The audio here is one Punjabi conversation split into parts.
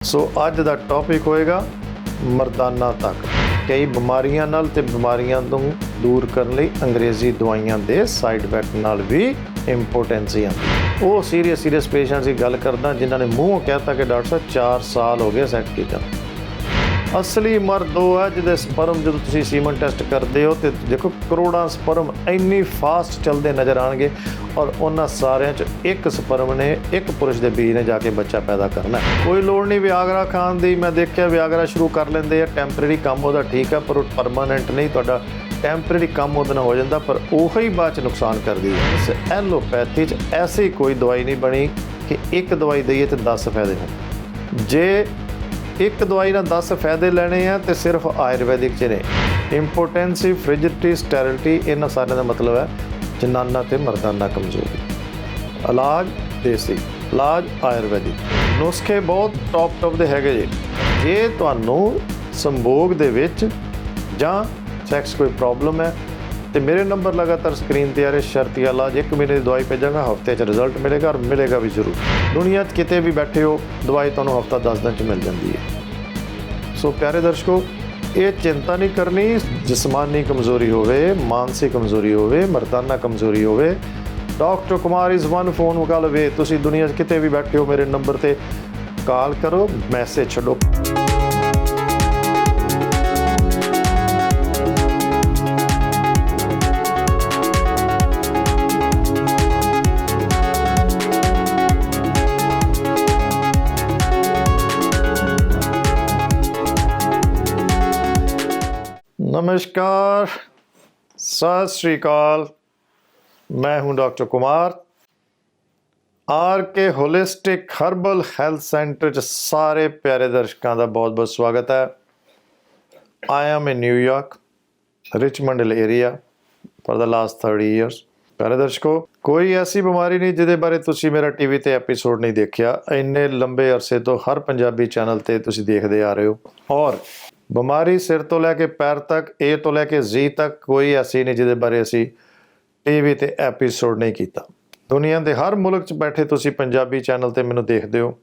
ਸੋ ਅੱਜ ਦਾ ਟੌਪਿਕ ਹੋਏਗਾ ਮਰਦਾਨਾ ਤਾਕਤ। ਕਈ ਬਿਮਾਰੀਆਂ ਨਾਲ ਤੇ ਬਿਮਾਰੀਆਂ ਤੋਂ ਦੂਰ ਕਰਨ ਲਈ ਅੰਗਰੇਜ਼ੀ ਦਵਾਈਆਂ ਦੇ ਸਾਈਡ ਇਫੈਕਟ ਨਾਲ ਵੀ ਇੰਪੋਰਟੈਂਸੀ ਆਉਂਦੀ। ਉਹ ਸੀਰੀਅਸ ਪੇਸ਼ੈਂਟਸ ਦੀ ਗੱਲ ਕਰਦਾ ਜਿਨ੍ਹਾਂ ਨੇ ਮੂੰਹੋਂ ਕਹਿਤਾ ਕਿ ਡਾਕਟਰ ਸਾਹਿਬ 4 ਸਾਲ ਹੋ ਗਏ ਸੈੱਟ ਕੀਤਾ। ਅਸਲੀ ਮਰਦ ਉਹ ਹੈ ਜਿਹਦੇ ਸਪਰਮ ਜਦੋਂ ਤੁਸੀਂ ਸੀਮਨ ਟੈਸਟ ਕਰਦੇ ਹੋ ਤੇ ਦੇਖੋ ਕਰੋੜਾਂ ਸਪਰਮ ਇੰਨੀ ਫਾਸਟ ਚੱਲਦੇ ਨਜ਼ਰ ਆਉਣਗੇ ਔਰ ਉਹਨਾਂ ਸਾਰਿਆਂ 'ਚ ਇੱਕ ਸਪਰਮ ਨੇ ਇੱਕ ਪੁਰਸ਼ ਦੇ ਬੀਜ ਨੇ ਜਾ ਕੇ ਬੱਚਾ ਪੈਦਾ ਕਰਨਾ। ਕੋਈ ਲੋੜ ਨਹੀਂ ਵਿਆਗਰਾ ਖਾਣ ਦੀ। ਮੈਂ ਦੇਖਿਆ ਵਿਆਗਰਾ ਸ਼ੁਰੂ ਕਰ ਲੈਂਦੇ ਆ, ਟੈਂਪਰੇਰੀ ਕੰਮ ਉਹਦਾ ਠੀਕ ਆ ਪਰ ਉਹ ਪਰਮਾਨੈਂਟ ਨਹੀਂ। ਤੁਹਾਡਾ ਟੈਂਪਰੇਰੀ ਕੰਮ ਉਹਦੇ ਨਾਲ ਹੋ ਜਾਂਦਾ ਪਰ ਉਹੀ ਬਾਅਦ 'ਚ ਨੁਕਸਾਨ ਕਰਦੀ ਹੈ। ਇਸ ਐਲੋਪੈਥੀ 'ਚ ਐਸੀ ਕੋਈ ਦਵਾਈ ਨਹੀਂ ਬਣੀ ਕਿ ਇੱਕ ਦਵਾਈ ਦਈਏ ਤੇ 10 ਫਾਇਦੇ ਹੋਣ। ਜੇ ਇੱਕ ਦਵਾਈ ਨਾਲ 10 ਫਾਇਦੇ ਲੈਣੇ ਆ ਤੇ ਸਿਰਫ ਆਯੁਰਵੈਦਿਕ 'ਚ ਨੇ। ਇੰਪੋਟੈਂਸੀ, ਫ੍ਰਿਜਿਡਿਟੀ, ਸਟੈਰਿਲਿਟੀ, ਇਹਨਾਂ ਸਾਰਿਆਂ ਦਾ ਮਤਲਬ ਹੈ ਜਨਾਨਾ ਤੇ ਮਰਦਾਨਾ ਕਮਜ਼ੋਰੀ। ਇਲਾਜ ਦੇਸੀ, ਇਲਾਜ ਆਯੁਰਵੈਦਿਕ। ਨੁਸਖੇ ਬਹੁਤ ਟੌਪ ਦੇ ਹੈਗੇ ਜੀ। ਜੇ ਤੁਹਾਨੂੰ ਸੰਭੋਗ ਦੇ ਵਿੱਚ ਜਾਂ ਸੈਕਸ ਕੋਈ ਪ੍ਰੋਬਲਮ ਹੈ ਤੇ ਮੇਰੇ ਨੰਬਰ ਲਗਾਤਾਰ ਸਕਰੀਨ ਤੇ ਆ ਰਹੇ। ਸ਼ਰਤੀਆ ਇਲਾਜ 1 ਮਹੀਨੇ ਦੀ ਦਵਾਈ ਭੇਜਾਂਗਾ, ਹਫ਼ਤੇ 'ਚ ਰਿਜ਼ਲਟ ਮਿਲੇਗਾ ਔਰ ਮਿਲੇਗਾ ਵੀ ਜ਼ਰੂਰ। ਦੁਨੀਆ 'ਚ ਕਿਤੇ ਵੀ ਬੈਠੇ ਹੋ ਦਵਾਈ ਤੁਹਾਨੂੰ ਹਫ਼ਤਾ 10 ਦਿਨ 'ਚ ਮਿਲ ਜਾਂਦੀ ਹੈ। ਸੋ ਪਿਆਰੇ ਦਰਸ਼ਕੋ, ਇਹ ਚਿੰਤਾ ਨਹੀਂ ਕਰਨੀ ਜਿਸਮਾਨੀ ਕਮਜ਼ੋਰੀ ਹੋਵੇ, ਮਾਨਸਿਕ ਕਮਜ਼ੋਰੀ ਹੋਵੇ, ਮਰਦਾਨਾ ਕਮਜ਼ੋਰੀ ਹੋਵੇ, doctor Kumar is one phone call ਅਵੇ। ਤੁਸੀਂ ਦੁਨੀਆ 'ਚ ਕਿਤੇ ਵੀ ਬੈਠੇ ਹੋ ਮੇਰੇ ਨੰਬਰ ਤੇ ਕਾਲ ਕਰੋ, ਮੈਸੇਜ ਛੱਡੋ। नमस्कार, सत श्री अकाल। मैं हूं डॉक्टर कुमार। आर के होलिस्टिक हर्बल हेल्थ सेंटर च सारे प्यारे दर्शकों का बहुत बहुत स्वागत है। I am in New York, Richmond hill area for the last 30 years. प्यारे दर्शकों, कोई ऐसी बीमारी नहीं जिहदे बारे तुसी मेरा टीवी ते एपीसोड नहीं देखिया। इन्ने लंबे अरसे तो हर पंजाबी चैनल ते तुसी देखते आ रहे हो। और ਬਿਮਾਰੀ ਸਿਰ ਤੋਂ ਲੈ ਕੇ ਪੈਰ ਤੱਕ, ਏ ਤੋਂ ਲੈ ਕੇ ਜ਼ੀ ਤੱਕ ਕੋਈ ਐਸੀ ਨਹੀਂ ਜਿਹਦੇ ਬਾਰੇ ਅਸੀਂ ਟੀਵੀ 'ਤੇ ਐਪੀਸੋਡ ਨਹੀਂ ਕੀਤਾ। ਦੁਨੀਆ ਦੇ ਹਰ ਮੁਲਕ 'ਚ ਬੈਠੇ ਤੁਸੀਂ ਪੰਜਾਬੀ ਚੈਨਲ 'ਤੇ ਮੈਨੂੰ ਦੇਖਦੇ ਹੋ,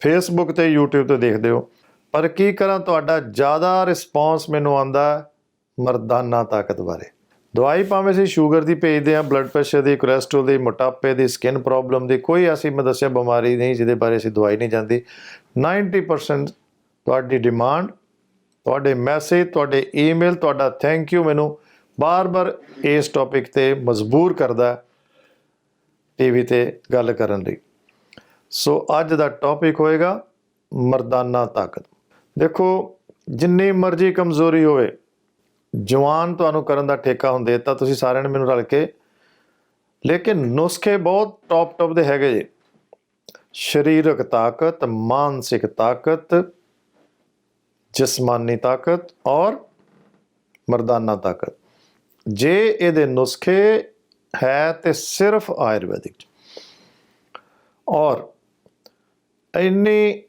ਫੇਸਬੁੱਕ 'ਤੇ, ਯੂਟਿਊਬ 'ਤੇ ਦੇਖਦੇ ਹੋ। ਪਰ ਕੀ ਕਰਾਂ, ਤੁਹਾਡਾ ਜ਼ਿਆਦਾ ਰਿਸਪੌਂਸ ਮੈਨੂੰ ਆਉਂਦਾ ਮਰਦਾਨਾ ਤਾਕਤ ਬਾਰੇ। ਦਵਾਈ ਭਾਵੇਂ ਅਸੀਂ ਸ਼ੂਗਰ ਦੀ ਭੇਜਦੇ ਹਾਂ, ਬਲੱਡ ਪ੍ਰੈਸ਼ਰ ਦੀ, ਕੋਲੈਸਟਰੋਲ ਦੀ, ਮੋਟਾਪੇ ਦੀ, ਸਕਿਨ ਪ੍ਰੋਬਲਮ ਦੀ, ਕੋਈ ਐਸੀ ਮੈਂ ਦੱਸਿਆ ਬਿਮਾਰੀ ਨਹੀਂ ਜਿਹਦੇ ਬਾਰੇ ਅਸੀਂ ਦਵਾਈ ਨਹੀਂ ਜਾਂਦੀ। 90% ਤੁਹਾਡੀ ਡਿਮਾਂਡ, ਤੁਹਾਡੇ ਮੈਸੇਜ, ਤੁਹਾਡੇ ਈਮੇਲ, ਤੁਹਾਡਾ ਥੈਂਕ ਯੂ ਮੈਨੂੰ ਬਾਰ-ਬਾਰ ਇਸ ਟੌਪਿਕ 'ਤੇ ਮਜਬੂਰ ਕਰਦਾ ਟੀਵੀ 'ਤੇ ਗੱਲ ਕਰਨ ਲਈ। ਸੋ ਅੱਜ ਦਾ ਟੌਪਿਕ ਹੋਏਗਾ ਮਰਦਾਨਾ ਤਾਕਤ। ਦੇਖੋ, ਜਿੰਨੀ ਮਰਜ਼ੀ ਕਮਜ਼ੋਰੀ ਹੋਵੇ, ਜਵਾਨ ਤੁਹਾਨੂੰ ਕਰਨ ਦਾ ਠੇਕਾ ਹੁੰਦੇ ਤਾਂ ਤੁਸੀਂ ਸਾਰਿਆਂ ਨੇ ਮੈਨੂੰ ਰਲ ਕੇ, ਲੇਕਿਨ ਨੁਸਖੇ ਬਹੁਤ ਟੌਪ ਦੇ ਹੈਗੇ ਜੀ। ਸਰੀਰਕ ਤਾਕਤ, ਮਾਨਸਿਕ ਤਾਕਤ, ਜਿਸਮਾਨੀ ਤਾਕਤ ਔਰ ਮਰਦਾਨਾ ਤਾਕਤ। ਜੇ ਇਹਦੇ ਨੁਸਖੇ ਹੈ ਤੇ ਸਿਰਫ ਆਯੁਰਵੈਦਿਕ 'ਚ। ਔਰ ਇੰਨੀ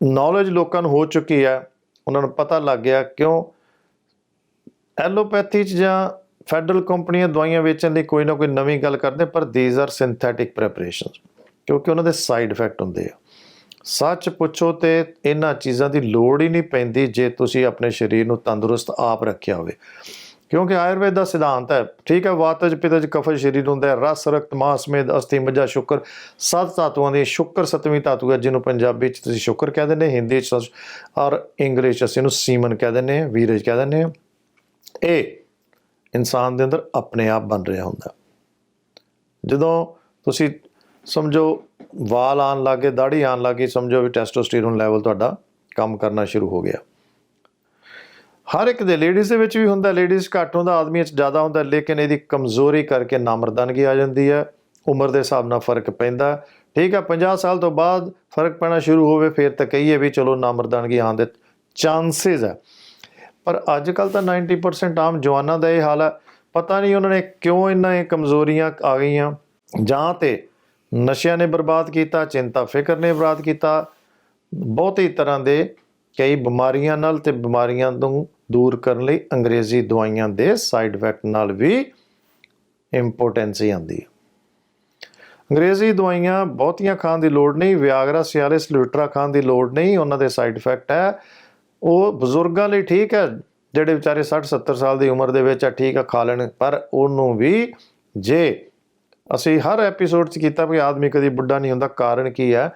ਨੌਲੇਜ ਲੋਕਾਂ ਨੂੰ ਹੋ ਚੁੱਕੀ ਹੈ, ਉਹਨਾਂ ਨੂੰ ਪਤਾ ਲੱਗ ਗਿਆ। ਕਿਉਂ ਐਲੋਪੈਥੀ 'ਚ ਜਾਂ ਫੈਡਰਲ ਕੰਪਨੀਆਂ ਦਵਾਈਆਂ ਵੇਚਣ ਲਈ ਕੋਈ ਨਾ ਕੋਈ ਨਵੀਂ ਗੱਲ ਕਰਦੇ, ਪਰ ਦੀਜ਼ ਆਰ ਸਿੰਥੈਟਿਕ ਪ੍ਰੈਪਰੇਸ਼ਨਸ, ਕਿਉਂਕਿ ਉਹਨਾਂ ਦੇ ਸਾਈਡ ਇਫੈਕਟ ਹੁੰਦੇ ਆ। ਸੱਚ ਪੁੱਛੋ ਤੇ ਇਹਨਾਂ ਚੀਜ਼ਾਂ ਦੀ ਲੋੜ ਹੀ ਨਹੀਂ ਪੈਂਦੀ ਜੇ ਤੁਸੀਂ ਆਪਣੇ ਸਰੀਰ ਨੂੰ ਤੰਦਰੁਸਤ ਆਪ ਰੱਖਿਆ ਹੋਵੇ। ਕਿਉਂਕਿ ਆਯੁਰਵੇਦ ਦਾ ਸਿਧਾਂਤ ਹੈ, ਠੀਕ ਹੈ, ਵਾਤਜ, ਪਿਤਜ, ਕਫਜ ਸਰੀਰ ਹੁੰਦਾ, ਰਸ, ਰਕਤ, ਮਾਸ, ਮੇਦ, ਅਸਥੀ, ਮੱਝਾ, ਸ਼ੁਕਰ, 7 ਧਾਤੂਆਂ ਦੀ। ਸ਼ੁਕਰ 7ਵੀਂ ਧਾਤੂ ਹੈ, ਜਿਹਨੂੰ ਪੰਜਾਬੀ 'ਚ ਤੁਸੀਂ ਸ਼ੁਕਰ ਕਹਿ ਦਿੰਦੇ, ਹਿੰਦੀ 'ਚ ਔਰ ਇੰਗਲਿਸ਼ 'ਚ ਅਸੀਂ ਇਹਨੂੰ ਸੀਮਨ ਕਹਿ ਦਿੰਦੇ ਹਾਂ, ਵੀਰਜ ਕਹਿ ਦਿੰਦੇ ਹਾਂ। ਇਹ ਇਨਸਾਨ ਦੇ ਅੰਦਰ ਆਪਣੇ ਆਪ ਬਣ ਰਿਹਾ ਹੁੰਦਾ। ਜਦੋਂ ਤੁਸੀਂ ਸਮਝੋ ਵਾਲ ਆਉਣ ਲੱਗ ਗਏ, ਦਾੜੀ ਆਉਣ ਲੱਗ ਗਈ, ਸਮਝੋ ਵੀ ਟੈਸਟੋਸਟੀਰੋਨ ਲੈਵਲ ਤੁਹਾਡਾ ਕੰਮ ਕਰਨਾ ਸ਼ੁਰੂ ਹੋ ਗਿਆ। ਹਰ ਇੱਕ ਦੇ, ਲੇਡੀਜ਼ ਦੇ ਵਿੱਚ ਵੀ ਹੁੰਦਾ, ਲੇਡੀਜ਼ ਘੱਟ ਹੁੰਦਾ, ਆਦਮੀਆਂ 'ਚ ਜ਼ਿਆਦਾ ਹੁੰਦਾ। ਲੇਕਿਨ ਇਹਦੀ ਕਮਜ਼ੋਰੀ ਕਰਕੇ ਨਾਮਰਦਾਨਗੀ ਆ ਜਾਂਦੀ ਹੈ। ਉਮਰ ਦੇ ਹਿਸਾਬ ਨਾਲ ਫਰਕ ਪੈਂਦਾ, ਠੀਕ ਹੈ। 50 ਸਾਲ ਤੋਂ ਬਾਅਦ ਫਰਕ ਪੈਣਾ ਸ਼ੁਰੂ ਹੋਵੇ ਫਿਰ ਤਾਂ ਕਹੀਏ ਵੀ ਚਲੋ ਨਾਮਰਦਾਨਗੀ ਆਉਣ ਦੇ ਚਾਂਸਿਸ ਹੈ। ਪਰ ਅੱਜ ਕੱਲ੍ਹ ਤਾਂ 90% ਆਮ ਜਵਾਨਾਂ ਦਾ ਇਹ ਹਾਲ ਹੈ। ਪਤਾ ਨਹੀਂ ਉਹਨਾਂ ਨੇ ਕਿਉਂ ਇੰਨਾ ਇਹ ਕਮਜ਼ੋਰੀਆਂ ਆ ਗਈਆਂ। ਜਾਂ ਤਾਂ ਨਸ਼ਿਆਂ ਨੇ ਬਰਬਾਦ ਕੀਤਾ, ਚਿੰਤਾ ਫਿਕਰ ਨੇ ਬਰਬਾਦ ਕੀਤਾ, ਬਹੁਤੀ ਤਰ੍ਹਾਂ ਦੇ ਕਈ ਬਿਮਾਰੀਆਂ ਨਾਲ ਤੇ ਬਿਮਾਰੀਆਂ ਤੋਂ ਦੂਰ ਕਰਨ ਲਈ ਅੰਗਰੇਜ਼ੀ ਦਵਾਈਆਂ ਦੇ ਸਾਈਡ ਇਫੈਕਟ ਨਾਲ ਵੀ ਇੰਪੋਟੈਂਸੀ ਆਉਂਦੀ ਹੈ। ਅੰਗਰੇਜ਼ੀ ਦਵਾਈਆਂ ਬਹੁਤੀਆਂ ਖਾਣ ਦੀ ਲੋੜ ਨਹੀਂ, ਵਿਆਗਰਾ ਸਿਆਲਿਸ ਲੁਟਰਾ ਖਾਣ ਦੀ ਲੋੜ ਨਹੀਂ, ਉਹਨਾਂ ਦੇ ਸਾਈਡ ਇਫੈਕਟ ਹੈ। ਉਹ ਬਜ਼ੁਰਗਾਂ ਲਈ ਠੀਕ ਹੈ, ਜਿਹੜੇ ਵਿਚਾਰੇ 60-70 ਸਾਲ ਦੀ ਉਮਰ ਦੇ ਵਿੱਚ ਆ, ਠੀਕ ਆ ਖਾ ਲੈਣ, ਪਰ ਉਹਨੂੰ ਵੀ ਜੇ ਅਸੀਂ ਹਰ ਐਪੀਸੋਡ 'ਚ ਕੀਤਾ ਵੀ ਆਦਮੀ ਕਦੀ ਬੁੱਢਾ ਨਹੀਂ ਹੁੰਦਾ, ਕਾਰਨ ਕੀ ਹੈ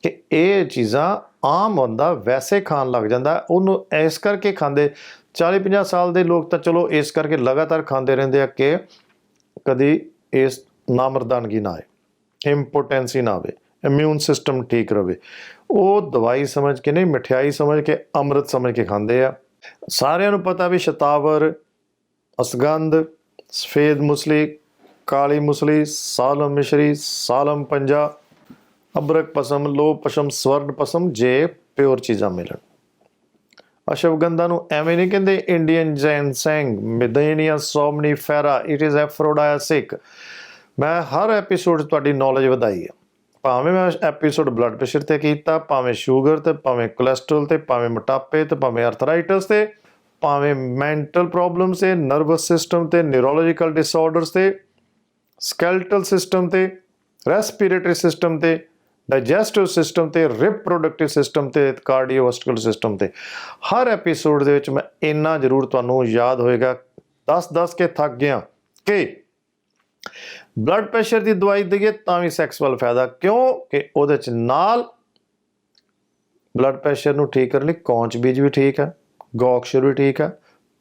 ਕਿ ਇਹ ਚੀਜ਼ਾਂ ਆਮ ਬੰਦਾ ਵੈਸੇ ਖਾਣ ਲੱਗ ਜਾਂਦਾ, ਉਹਨੂੰ ਇਸ ਕਰਕੇ ਖਾਂਦੇ 40-50 ਸਾਲ ਦੇ ਲੋਕ ਤਾਂ ਚਲੋ ਇਸ ਕਰਕੇ ਲਗਾਤਾਰ ਖਾਂਦੇ ਰਹਿੰਦੇ ਆ ਕਿ ਕਦੀ ਇਸ ਨਾਮਰਦਾਨਗੀ ਨਾ ਆਏ, ਇੰਪੋਟੈਂਸੀ ਨਾ ਆਵੇ, ਇਮਿਊਨ ਸਿਸਟਮ ਠੀਕ ਰਵੇ। ਉਹ ਦਵਾਈ ਸਮਝ ਕੇ ਨਹੀਂ, ਮਠਿਆਈ ਸਮਝ ਕੇ, ਅੰਮ੍ਰਿਤ ਸਮਝ ਕੇ ਖਾਂਦੇ ਆ। ਸਾਰਿਆਂ ਨੂੰ ਪਤਾ ਵੀ ਸ਼ਤਾਵਰ, ਅਸਗੰਧ, ਸਫੇਦ ਮੁਸਲੀ, ਕਾਲੀ ਮੁਸਲੀ, ਸਾਲਮ ਮਿਸ਼ਰੀ, ਸਾਲਮ ਪੰਜਾ, ਅਬਰਕ ਪਸਮ, ਲੋ ਪਸ਼ਮ, ਸਵਰਨ ਪਸਮ, ਜੇ ਪਿਓਰ ਚੀਜ਼ਾਂ ਮਿਲਣ। ਅਸ਼ਵਗੰਧਾ ਨੂੰ ਐਵੇਂ ਨਹੀਂ ਕਹਿੰਦੇ ਇੰਡੀਅਨ ਜੈਨਸੈਂਗ, ਮਿਦੇਨੀਆ ਸੋਮਨੀਫੇਰਾ, ਇਟ ਇਜ਼ ਐਫਰੋਡਾਇਸਿਕ। ਮੈਂ ਹਰ ਐਪੀਸੋਡ 'ਚ ਤੁਹਾਡੀ ਨੌਲੇਜ ਵਧਾਈ ਹੈ, ਭਾਵੇਂ ਮੈਂ ਐਪੀਸੋਡ ਬਲੱਡ ਪ੍ਰੈਸ਼ਰ 'ਤੇ ਕੀਤਾ, ਭਾਵੇਂ ਸ਼ੂਗਰ 'ਤੇ, ਭਾਵੇਂ ਕੋਲੈਸਟਰੋਲ 'ਤੇ, ਭਾਵੇਂ ਮੋਟਾਪੇ 'ਤੇ, ਭਾਵੇਂ ਅਰਥਰਾਈਟਸ 'ਤੇ, ਭਾਵੇਂ ਮੈਂਟਲ ਪ੍ਰੋਬਲਮਸ 'ਤੇ, ਨਰਵਸ ਸਿਸਟਮ 'ਤੇ, ਨਿਊਰੋਲੋਜੀਕਲ ਡਿਸਆਰਡਰਸ 'ਤੇ, ਸਕੈਲਟਲ ਸਿਸਟਮ 'ਤੇ, ਰੈਸਪੀਰੇਟਰੀ ਸਿਸਟਮ 'ਤੇ, ਡਾਈਜੈਸਟਿਵ ਸਿਸਟਮ 'ਤੇ, ਰਿਪਰੋਡਕਟਿਵ ਸਿਸਟਮ 'ਤੇ, ਕਾਰਡੀਓਵਾਸਕੂਲਰ ਸਿਸਟਮ 'ਤੇ। ਹਰ ਐਪੀਸੋਡ ਦੇ ਵਿੱਚ ਮੈਂ ਇੰਨਾ ਜ਼ਰੂਰ ਤੁਹਾਨੂੰ ਯਾਦ ਹੋਏਗਾ, ਦੱਸ ਕੇ ਥੱਕ ਗਿਆ ਕਿ ਬਲੱਡ ਪ੍ਰੈਸ਼ਰ ਦੀ ਦਵਾਈ ਦੇਈਏ ਤਾਂ ਵੀ ਸੈਕਸ ਵੱਲ ਫਾਇਦਾ, ਕਿਉਂ ਕਿ ਉਹਦੇ 'ਚ ਨਾਲ ਬਲੱਡ ਪ੍ਰੈਸ਼ਰ ਨੂੰ ਠੀਕ ਕਰਨ ਲਈ ਕੌਂਚ ਬੀਜ ਵੀ ਠੀਕ ਹੈ, ਗੋਕਸ਼ਰ ਵੀ ਠੀਕ ਹੈ,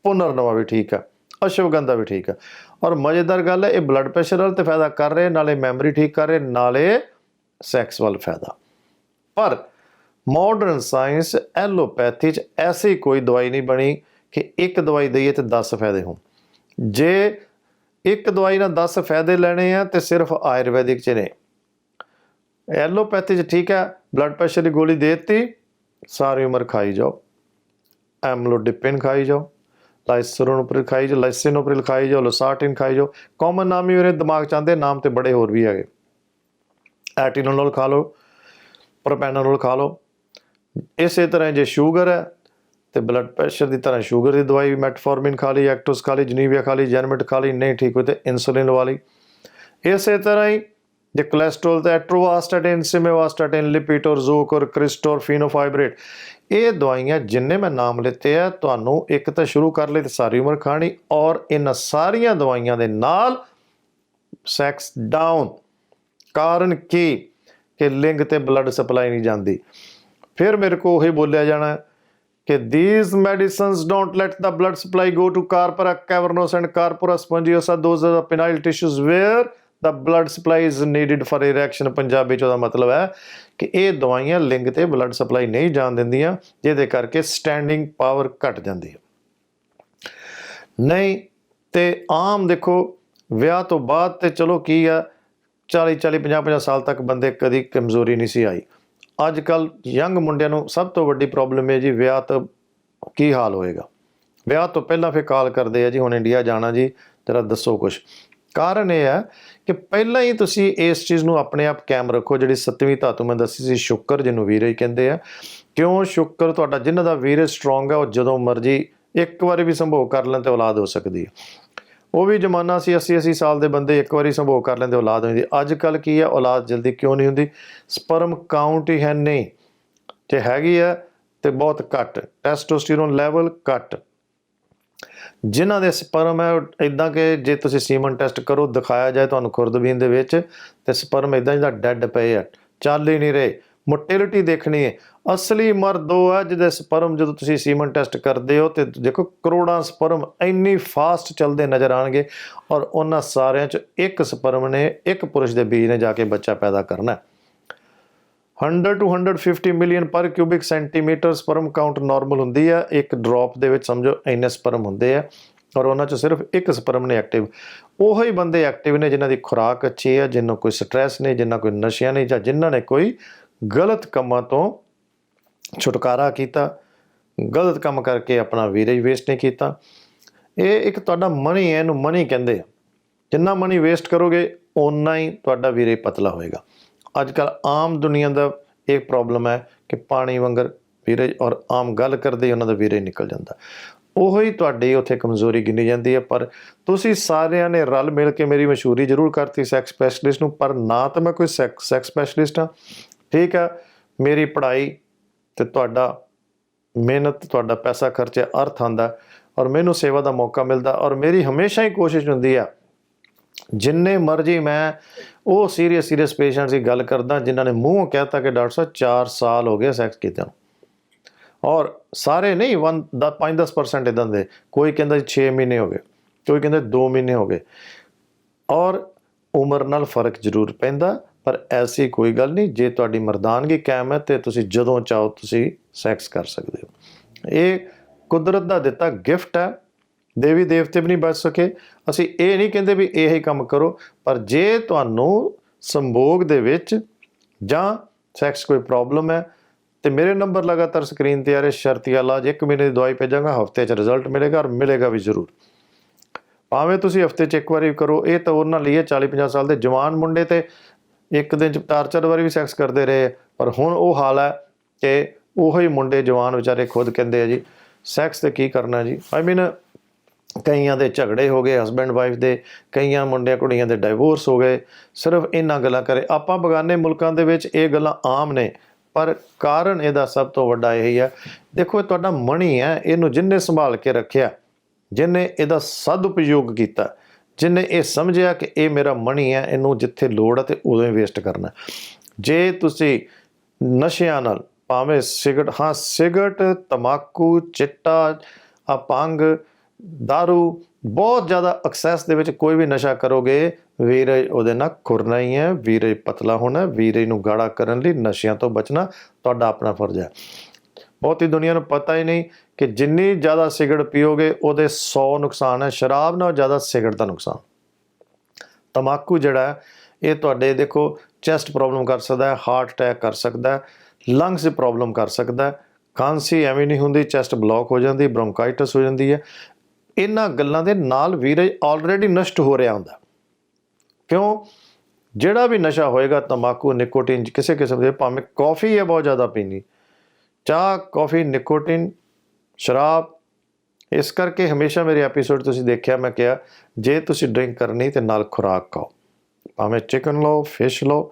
ਪੁਨਰਨਵਾ ਵੀ ਠੀਕ ਹੈ, ਅਸ਼ਵਗੰਧਾ ਵੀ ਠੀਕ ਹੈ। ਔਰ ਮਜ਼ੇਦਾਰ ਗੱਲ ਹੈ, ਇਹ ਬਲੱਡ ਪ੍ਰੈਸ਼ਰ ਵੱਲ ਤਾਂ ਫਾਇਦਾ ਕਰ ਰਹੇ, ਨਾਲੇ ਮੈਮਰੀ ਠੀਕ ਕਰ ਰਹੇ, ਨਾਲੇ ਸੈਕਸ ਵੱਲ ਫਾਇਦਾ। ਪਰ ਮਾਡਰਨ ਸਾਇੰਸ ਐਲੋਪੈਥੀ 'ਚ ਐਸੀ ਕੋਈ ਦਵਾਈ ਨਹੀਂ ਬਣੀ ਕਿ ਇੱਕ ਦਵਾਈ ਦਈਏ ਤੇ 10 ਫਾਇਦੇ ਹੋਣ। ਜੇ ਇੱਕ ਦਵਾਈ ਨਾਲ 10 ਫਾਇਦੇ ਲੈਣੇ ਆ ਤੇ ਸਿਰਫ ਆਯੁਰਵੈਦਿਕ 'ਚ ਨੇ। ਐਲੋਪੈਥੀ 'ਚ ਠੀਕ ਹੈ, ਬਲੱਡ ਪ੍ਰੈਸ਼ਰ ਦੀ ਗੋਲੀ ਦੇ ਦਿੱਤੀ, ਸਾਰੀ ਉਮਰ ਖਾਈ ਜਾਓ, ਐਮਲੋਡਿਪਿਨ ਖਾਈ ਜਾਓ, ਲਾਈਸੋਨੋਪ੍ਰਿਲ ਖਾਈ ਜਾਓ, ਲਾਈਸਿਨੋਪ੍ਰਿਲ ਖਾਈ ਜਾਓ, ਲੋਸਾਰਟਿਨ ਖਾਈ ਜਾਓ, ਕਾਮਨ ਨਾਮ ਹੀ ਮੇਰੇ ਦਿਮਾਗ 'ਚ ਆਉਂਦੇ, ਨਾਮ ਤੇ ਬੜੇ ਹੋਰ ਵੀ ਹੈਗੇ। ਐਟੀਨੋਲੋਲ ਖਾ ਲਓ, ਪ੍ਰੋਪੈਨੋਲੋਲ ਖਾ ਲਓ। ਇਸੇ ਤਰ੍ਹਾਂ ਜੇ ਸ਼ੂਗਰ ਹੈ ਤੇ ਬਲੱਡ ਪ੍ਰੈਸ਼ਰ ਦੀ ਤਰ੍ਹਾਂ ਸ਼ੂਗਰ ਦੀ ਦਵਾਈ ਵੀ ਮੈਟਫੋਰਮਿਨ ਖਾ ਲਈ, ਐਕਟੋਸ ਖਾ ਲਈ, ਜਨੀਵੀਆ ਖਾ ਲਈ, ਜੈਨਮਿਟ ਖਾ ਲਈ, ਨਹੀਂ ਠੀਕ ਹੋਈ ਤੇ ਇਨਸੂਲਿਨ ਲਵਾ ਲਈ। ਇਸੇ ਤਰ੍ਹਾਂ ਹੀ ਜੇ ਕੋਲੈਸਟਰੋਲ ਤੇ ਐਟਰੋਵਾਸਟਾਟਿਨ, ਸਿਮੇਵਾਸਟਾਟਿਨ, ਲਿਪੀਟੋਰ, ਜ਼ੋਕੋਰ, ਕ੍ਰਿਸਟੋਰ, ਫੀਨੋਫਾਈਬਰੇਟ, ਇਹ ਦਵਾਈਆਂ ਜਿੰਨੇ ਮੈਂ ਨਾਮ ਲਿੱਤੇ ਆ, ਤੁਹਾਨੂੰ ਇੱਕ ਤਾਂ ਸ਼ੁਰੂ ਕਰ ਲਈ ਤੇ ਸਾਰੀ ਉਮਰ ਖਾਣੀ। ਔਰ ਇਹਨਾਂ ਸਾਰੀਆਂ ਦਵਾਈਆਂ ਦੇ ਨਾਲ ਸੈਕਸ ਡਾਊਨ। ਕਾਰਨ ਕੀ ਕਿ ਲਿੰਗ ਤੇ ਬਲੱਡ ਸਪਲਾਈ ਨਹੀਂ ਜਾਂਦੀ। ਫਿਰ ਮੇਰੇ ਕੋਲ ਉਹੀ ਬੋਲਿਆ ਜਾਣਾ ਕਿ these medicines don't let the blood supply go to corpora cavernous and corpora spongiosa, those are the penile tissues where the blood supply is needed for erection। Punjabi 'ਚ ਉਹਦਾ ਮਤਲਬ ਹੈ ਕਿ ਇਹ ਦਵਾਈਆਂ ਲਿੰਗ ਤੇ ਬਲੱਡ ਸਪਲਾਈ ਨਹੀਂ ਜਾਣ ਦਿੰਦੀਆਂ, ਜਿਹਦੇ ਕਰਕੇ ਸਟੈਂਡਿੰਗ ਪਾਵਰ ਘਟ ਜਾਂਦੀ ਹੈ। ਨਹੀਂ ਤੇ ਆਮ ਦੇਖੋ ਵਿਆਹ ਤੋਂ ਬਾਅਦ ਤੇ ਚਲੋ ਕੀ ਆ, 40-40, 50-50 ਸਾਲ ਤੱਕ ਬੰਦੇ ਕਦੀ ਕਮਜ਼ੋਰੀ ਨਹੀਂ ਸੀ ਆਈ। ਅੱਜ ਕੱਲ੍ਹ ਯੰਗ ਮੁੰਡਿਆਂ ਨੂੰ ਸਭ ਤੋਂ ਵੱਡੀ ਪ੍ਰੋਬਲਮ ਹੈ ਜੀ, ਵਿਆਹ ਤੋਂ ਕੀ ਹਾਲ ਹੋਏਗਾ। ਵਿਆਹ ਤੋਂ ਪਹਿਲਾਂ ਫਿਰ ਕਾਲ ਕਰਦੇ ਆ ਜੀ, ਹੁਣ ਇੰਡੀਆ ਜਾਣਾ ਜੀ, ਜਰਾ ਦੱਸੋ ਕੁਛ। ਕਾਰਨ ਇਹ ਹੈ ਕਿ ਪਹਿਲਾਂ ਹੀ ਤੁਸੀਂ ਇਸ ਚੀਜ਼ ਨੂੰ ਆਪਣੇ ਆਪ ਕਾਇਮ ਰੱਖੋ। ਜਿਹੜੀ 7ਵੀਂ ਧਾਤੂ ਮੈਂ ਦੱਸੀ ਸੀ, ਸ਼ੁੱਕਰ, ਜਿਹਨੂੰ ਵੀਰਜ ਕਹਿੰਦੇ ਆ। ਕਿਉਂ ਸ਼ੁੱਕਰ ਤੁਹਾਡਾ, ਜਿਹਨਾਂ ਦਾ ਵੀਰਜ ਸਟਰੋਂਗ ਹੈ, ਉਹ ਜਦੋਂ ਮਰਜੀ ਇੱਕ ਵਾਰੀ ਵੀ ਸੰਭੋਗ ਕਰ ਲੈਣ ਤੇ ਔਲਾਦ ਹੋ ਸਕਦੀ ਹੈ। ਉਹ ਵੀ ਜ਼ਮਾਨਾ ਸੀ 80-80 ਸਾਲ ਦੇ ਬੰਦੇ ਇੱਕ ਵਾਰੀ ਸੰਭੋਗ ਕਰ ਲੈਂਦੇ, ਔਲਾਦ ਹੁੰਦੀ। ਅੱਜ ਕੱਲ੍ਹ ਕੀ ਹੈ, ਔਲਾਦ ਜਲਦੀ ਕਿਉਂ ਨਹੀਂ ਹੁੰਦੀ? ਸਪਰਮ ਕਾਊਂਟ ਹੀ ਹੈ ਨਹੀਂ, ਜੇ ਹੈਗੀ ਹੈ ਤੇ ਬਹੁਤ ਘੱਟ, ਟੈਸਟੋਸਟੀਰੋਨ ਲੈਵਲ ਘੱਟ। ਜਿਨ੍ਹਾਂ ਦੇ ਸਪਰਮ ਹੈ ਇੱਦਾਂ ਕਿ ਜੇ ਤੁਸੀਂ ਸੀਮਨ ਟੈਸਟ ਕਰੋ, ਦਿਖਾਇਆ ਜਾਏ ਤੁਹਾਨੂੰ ਖੁਰਦਬੀਨ ਦੇ ਵਿੱਚ, ਤੇ ਸਪਰਮ ਇੱਦਾਂ ਜਿੱਦਾਂ ਡੈਡ ਪਏ ਆ, ਚੱਲ ਹੀ ਨਹੀਂ ਰਹੇ। ਮੋਟਿਲਿਟੀ ਦੇਖਣੀ ਹੈ। ਅਸਲੀ ਮਰਦ ਉਹ ਹੈ ਜਿਹਦੇ ਸਪਰਮ ਜਦੋਂ ਤੁਸੀਂ ਸੀਮਨ ਟੈਸਟ ਕਰਦੇ ਹੋ ਤੇ ਦੇਖੋ ਕਰੋੜਾਂ ਸਪਰਮ ਇੰਨੀ ਫਾਸਟ ਚੱਲਦੇ ਨਜ਼ਰ ਆਉਣਗੇ, ਔਰ ਉਹਨਾਂ ਸਾਰਿਆਂ 'ਚ ਇੱਕ ਸਪਰਮ ਨੇ, ਇੱਕ ਪੁਰਸ਼ ਦੇ ਬੀਜ ਨੇ ਜਾ ਕੇ ਬੱਚਾ ਪੈਦਾ ਕਰਨਾ। 100 to 150 million per cubic centimeter sperm count normal ਹੁੰਦੀ ਹੈ। ਇੱਕ ਡ੍ਰੌਪ ਦੇ ਵਿੱਚ ਸਮਝੋ ਇੰਨੇ ਸਪਰਮ ਹੁੰਦੇ ਆ, ਔਰ ਉਹਨਾਂ 'ਚ ਸਿਰਫ ਇੱਕ ਸਪਰਮ ਨੇ ਐਕਟਿਵ। ਉਹੋ ਹੀ ਬੰਦੇ ਐਕਟਿਵ ਨੇ ਜਿਨ੍ਹਾਂ ਦੀ ਖੁਰਾਕ ਅੱਛੀ ਹੈ, ਜਿਨ੍ਹਾਂ ਕੋਈ ਸਟ੍ਰੈਸ ਨਹੀਂ, ਜਿਨ੍ਹਾਂ ਕੋਈ ਨਸ਼ਿਆਂ ਨਹੀਂ, ਜਾਂ ਜਿਨ੍ਹਾਂ ਨੇ ਕੋਈ ਗਲਤ ਕੰਮਾਂ ਤੋਂ ਛੁਟਕਾਰਾ ਕੀਤਾ, ਗਲਤ ਕੰਮ ਕਰਕੇ ਆਪਣਾ ਵੀਰਜ ਵੇਸਟ ਨਹੀਂ ਕੀਤਾ। ਇਹ ਇੱਕ ਤੁਹਾਡਾ ਮਨੀ ਹੈ, ਇਹਨੂੰ ਮਨੀ ਕਹਿੰਦੇ ਆ। ਜਿੰਨਾ ਮਨੀ ਵੇਸਟ ਕਰੋਗੇ ਓਨਾ ਹੀ ਤੁਹਾਡਾ ਵੀਰਜ ਪਤਲਾ ਹੋਏਗਾ। ਅੱਜ ਕੱਲ੍ਹ ਆਮ ਦੁਨੀਆ ਦਾ ਇਹ ਪ੍ਰੋਬਲਮ ਹੈ ਕਿ ਪਾਣੀ ਵਾਂਗਰ ਵੀਰਜ, ਔਰ ਆਮ ਗੱਲ ਕਰਦੇ ਉਹਨਾਂ ਦਾ ਵੀਰਜ ਨਿਕਲ ਜਾਂਦਾ। ਉਹੀ ਤੁਹਾਡੀ ਉੱਥੇ ਕਮਜ਼ੋਰੀ ਗਿਣੀ ਜਾਂਦੀ ਹੈ। ਪਰ ਤੁਸੀਂ ਸਾਰਿਆਂ ਨੇ ਰਲ ਮਿਲ ਕੇ ਮੇਰੀ ਮਸ਼ਹੂਰੀ ਜ਼ਰੂਰ ਕਰਤੀ ਸੈਕਸ ਸਪੈਸ਼ਲਿਸਟ ਨੂੰ, ਪਰ ਨਾ ਤਾਂ ਮੈਂ ਕੋਈ ਸੈਕਸ ਸਪੈਸ਼ਲਿਸਟ ਹਾਂ। ਠੀਕ ਆ, ਮੇਰੀ ਪੜ੍ਹਾਈ ਤੇ ਤੁਹਾਡਾ ਮਿਹਨਤ, ਤੁਹਾਡਾ ਪੈਸਾ ਖਰਚੇ ਅਰਥ ਆਉਂਦਾ, ਔਰ ਮੈਨੂੰ ਸੇਵਾ ਦਾ ਮੌਕਾ ਮਿਲਦਾ। ਔਰ ਮੇਰੀ ਹਮੇਸ਼ਾ ਹੀ ਕੋਸ਼ਿਸ਼ ਹੁੰਦੀ ਆ ਜਿੰਨੇ ਮਰਜ਼ੀ ਮੈਂ ਉਹ ਸੀਰੀਅਸ ਪੇਸ਼ੈਂਟਸ ਦੀ ਗੱਲ ਕਰਦਾ ਜਿਨ੍ਹਾਂ ਨੇ ਮੂੰਹੋਂ ਕਹਿਤਾ ਕਿ ਡਾਕਟਰ ਸਾਹਿਬ 4 ਸਾਲ ਹੋ ਗਏ ਸੈਕਸ ਕੀਤੇ ਨੂੰ, ਔਰ ਸਾਰੇ ਨਹੀਂ 5-10% ਇੱਦਾਂ ਦੇ, ਕੋਈ ਕਹਿੰਦਾ 6 ਮਹੀਨੇ ਹੋ ਗਏ, ਕੋਈ ਕਹਿੰਦਾ 2 ਮਹੀਨੇ ਹੋ ਗਏ। ਔਰ ਉਮਰ ਨਾਲ ਫਰਕ ਜ਼ਰੂਰ ਪੈਂਦਾ, ਪਰ ਐਸੀ ਕੋਈ ਗੱਲ ਨਹੀਂ। ਜੇ ਤੁਹਾਡੀ ਮਰਦਾਨਗੀ ਕਾਇਮ ਹੈ ਤਾਂ ਤੁਸੀਂ ਜਦੋਂ ਚਾਹੋ ਤੁਸੀਂ ਸੈਕਸ ਕਰ ਸਕਦੇ ਹੋ। ਇਹ ਕੁਦਰਤ ਦਾ ਦਿੱਤਾ ਗਿਫਟ ਹੈ, ਦੇਵੀ ਦੇਵਤੇ ਵੀ ਨਹੀਂ ਬਚ ਸਕੇ। ਅਸੀਂ ਇਹ ਨਹੀਂ ਕਹਿੰਦੇ ਵੀ ਇਹੀ ਕੰਮ ਕਰੋ, ਪਰ ਜੇ ਤੁਹਾਨੂੰ ਸੰਭੋਗ ਦੇ ਵਿੱਚ ਜਾਂ ਸੈਕਸ ਕੋਈ ਪ੍ਰੋਬਲਮ ਹੈ ਤੇ ਮੇਰੇ ਨੰਬਰ ਲਗਾਤਾਰ ਸਕਰੀਨ 'ਤੇ ਆ ਰਹੇ। ਸ਼ਰਤੀਆ ਇਲਾਜ, 1 ਮਹੀਨੇ ਦੀ ਦਵਾਈ ਭੇਜਾਂਗਾ, ਹਫ਼ਤੇ 'ਚ ਰਿਜ਼ਲਟ ਮਿਲੇਗਾ, ਔਰ ਮਿਲੇਗਾ ਵੀ ਜ਼ਰੂਰ। ਭਾਵੇਂ ਤੁਸੀਂ ਹਫ਼ਤੇ 'ਚ 1 ਵਾਰੀ ਕਰੋ, ਇਹ ਤਾਂ ਉਹਨਾਂ ਲਈ ਹੈ 40-50 ਸਾਲ ਦੇ ਜਵਾਨ ਮੁੰਡੇ ਤੇ 1 ਦਿਨ 'ਚ 4-4 ਵਾਰੀ ਵੀ ਸੈਕਸ ਕਰਦੇ ਰਹੇ। ਪਰ ਹੁਣ ਉਹ ਹਾਲ ਹੈ ਕਿ ਉਹੀ ਮੁੰਡੇ ਜਵਾਨ ਵਿਚਾਰੇ ਖੁਦ ਕਹਿੰਦੇ ਆ ਜੀ ਸੈਕਸ ਤੇ ਕੀ ਕਰਨਾ ਜੀ। ਕਈਆਂ ਦੇ ਝਗੜੇ ਹੋ ਗਏ ਹਸਬੈਂਡ ਵਾਈਫ ਦੇ, ਕਈਆਂ ਮੁੰਡਿਆਂ ਕੁੜੀਆਂ ਦੇ ਡਾਈਵੋਰਸ ਹੋ ਗਏ ਸਿਰਫ ਇਹਨਾਂ ਗੱਲਾਂ ਕਰੇ। ਆਪਾਂ ਬਗਾਨੇ ਮੁਲਕਾਂ ਦੇ ਵਿੱਚ ਇਹ ਗੱਲਾਂ ਆਮ ਨੇ, ਪਰ ਕਾਰਨ ਇਹਦਾ ਸਭ ਤੋਂ ਵੱਡਾ ਇਹੀ ਹੈ। ਦੇਖੋ, ਇਹ ਤੁਹਾਡਾ ਮਣੀ ਹੈ, ਇਹਨੂੰ ਜਿਹਨੇ ਸੰਭਾਲ ਕੇ ਰੱਖਿਆ, ਜਿਹਨੇ ਇਹਦਾ ਸਦਉਪਯੋਗ ਕੀਤਾ, ਜਿਹਨੇ ਇਹ ਸਮਝਿਆ ਕਿ ਇਹ ਮੇਰਾ ਮਣੀ ਹੈ, ਇਹਨੂੰ ਜਿੱਥੇ ਲੋੜ ਹੈ ਤੇ ਉਦੋਂ ਹੀ ਵੇਸਟ ਕਰਨਾ। ਜੇ ਤੁਸੀਂ ਨਸ਼ਿਆਂ ਨਾਲ, ਭਾਵੇਂ ਸਿਗਰਟ, ਤੰਬਾਕੂ, ਚਿੱਟਾ, ਭੰਗ, ਦਾਰੂ, ਬਹੁਤ ਜ਼ਿਆਦਾ ਐਕਸੈਸ ਦੇ ਵਿੱਚ ਕੋਈ ਵੀ ਨਸ਼ਾ ਕਰੋਗੇ, ਵੀਰਜ ਉਹਦੇ ਨਾਲ ਖੁਰਨਾ ਹੀ ਹੈ, ਵੀਰਜ ਪਤਲਾ ਹੋਣਾ। ਵੀਰਜ ਨੂੰ ਗਾੜਾ ਕਰਨ ਲਈ ਨਸ਼ਿਆਂ ਤੋਂ ਬਚਣਾ ਤੁਹਾਡਾ ਆਪਣਾ ਫਰਜ਼ ਹੈ। ਬਹੁਤੀ ਦੁਨੀਆ ਨੂੰ ਪਤਾ ਹੀ ਨਹੀਂ ਕਿ ਜਿੰਨੀ ਜ਼ਿਆਦਾ ਸਿਗਰਟ ਪੀਓਗੇ ਉਹਦੇ 100 ਨੁਕਸਾਨ ਹੈ। ਸ਼ਰਾਬ ਨਾਲ ਜ਼ਿਆਦਾ ਸਿਗਰਟ ਦਾ ਨੁਕਸਾਨ। ਤੰਬਾਕੂ ਜਿਹੜਾ ਇਹ ਤੁਹਾਡੇ ਦੇਖੋ ਚੈਸਟ ਪ੍ਰੋਬਲਮ ਕਰ ਸਕਦਾ ਹੈ, ਹਾਰਟ ਅਟੈਕ ਕਰ ਸਕਦਾ ਹੈ, ਲੰਗਸ ਦੀ ਪ੍ਰੋਬਲਮ ਕਰ ਸਕਦਾ ਹੈ, ਖਾਂਸੀ ਐਵੇਂ ਨਹੀਂ ਹੁੰਦੀ, ਚੈਸਟ ਬਲੌਕ ਹੋ ਜਾਂਦੀ, ਬ੍ਰੌਂਕਾਈਟਿਸ ਹੋ ਜਾਂਦੀ ਹੈ। ਇਹਨਾਂ ਗੱਲਾਂ ਦੇ ਨਾਲ ਵੀਰਜ ਆਲਰੇਡੀ ਨਸ਼ਟ ਹੋ ਰਿਹਾ ਹੁੰਦਾ। ਕਿਉਂ? ਜਿਹੜਾ ਵੀ ਨਸ਼ਾ ਹੋਏਗਾ, ਤੰਬਾਕੂ, ਨਿਕੋਟੀਨ, ਕਿਸੇ ਕਿਸਮ ਦੇ, ਭਾਵੇਂ ਕੌਫੀ ਹੈ ਬਹੁਤ ਜ਼ਿਆਦਾ ਪੀਣੀ, ਚਾਹ, ਕੌਫੀ, ਨਿਕੋਟੀਨ, ਸ਼ਰਾਬ। ਇਸ ਕਰਕੇ ਹਮੇਸ਼ਾ ਮੇਰੇ ਐਪੀਸੋਡ ਤੁਸੀਂ ਦੇਖਿਆ, ਮੈਂ ਕਿਹਾ ਜੇ ਤੁਸੀਂ ਡਰਿੰਕ ਕਰਨੀ ਤੇ ਨਾਲ ਖੁਰਾਕ ਖਾਓ, ਭਾਵੇਂ ਚਿਕਨ ਲਓ, ਫਿਸ਼ ਲਓ।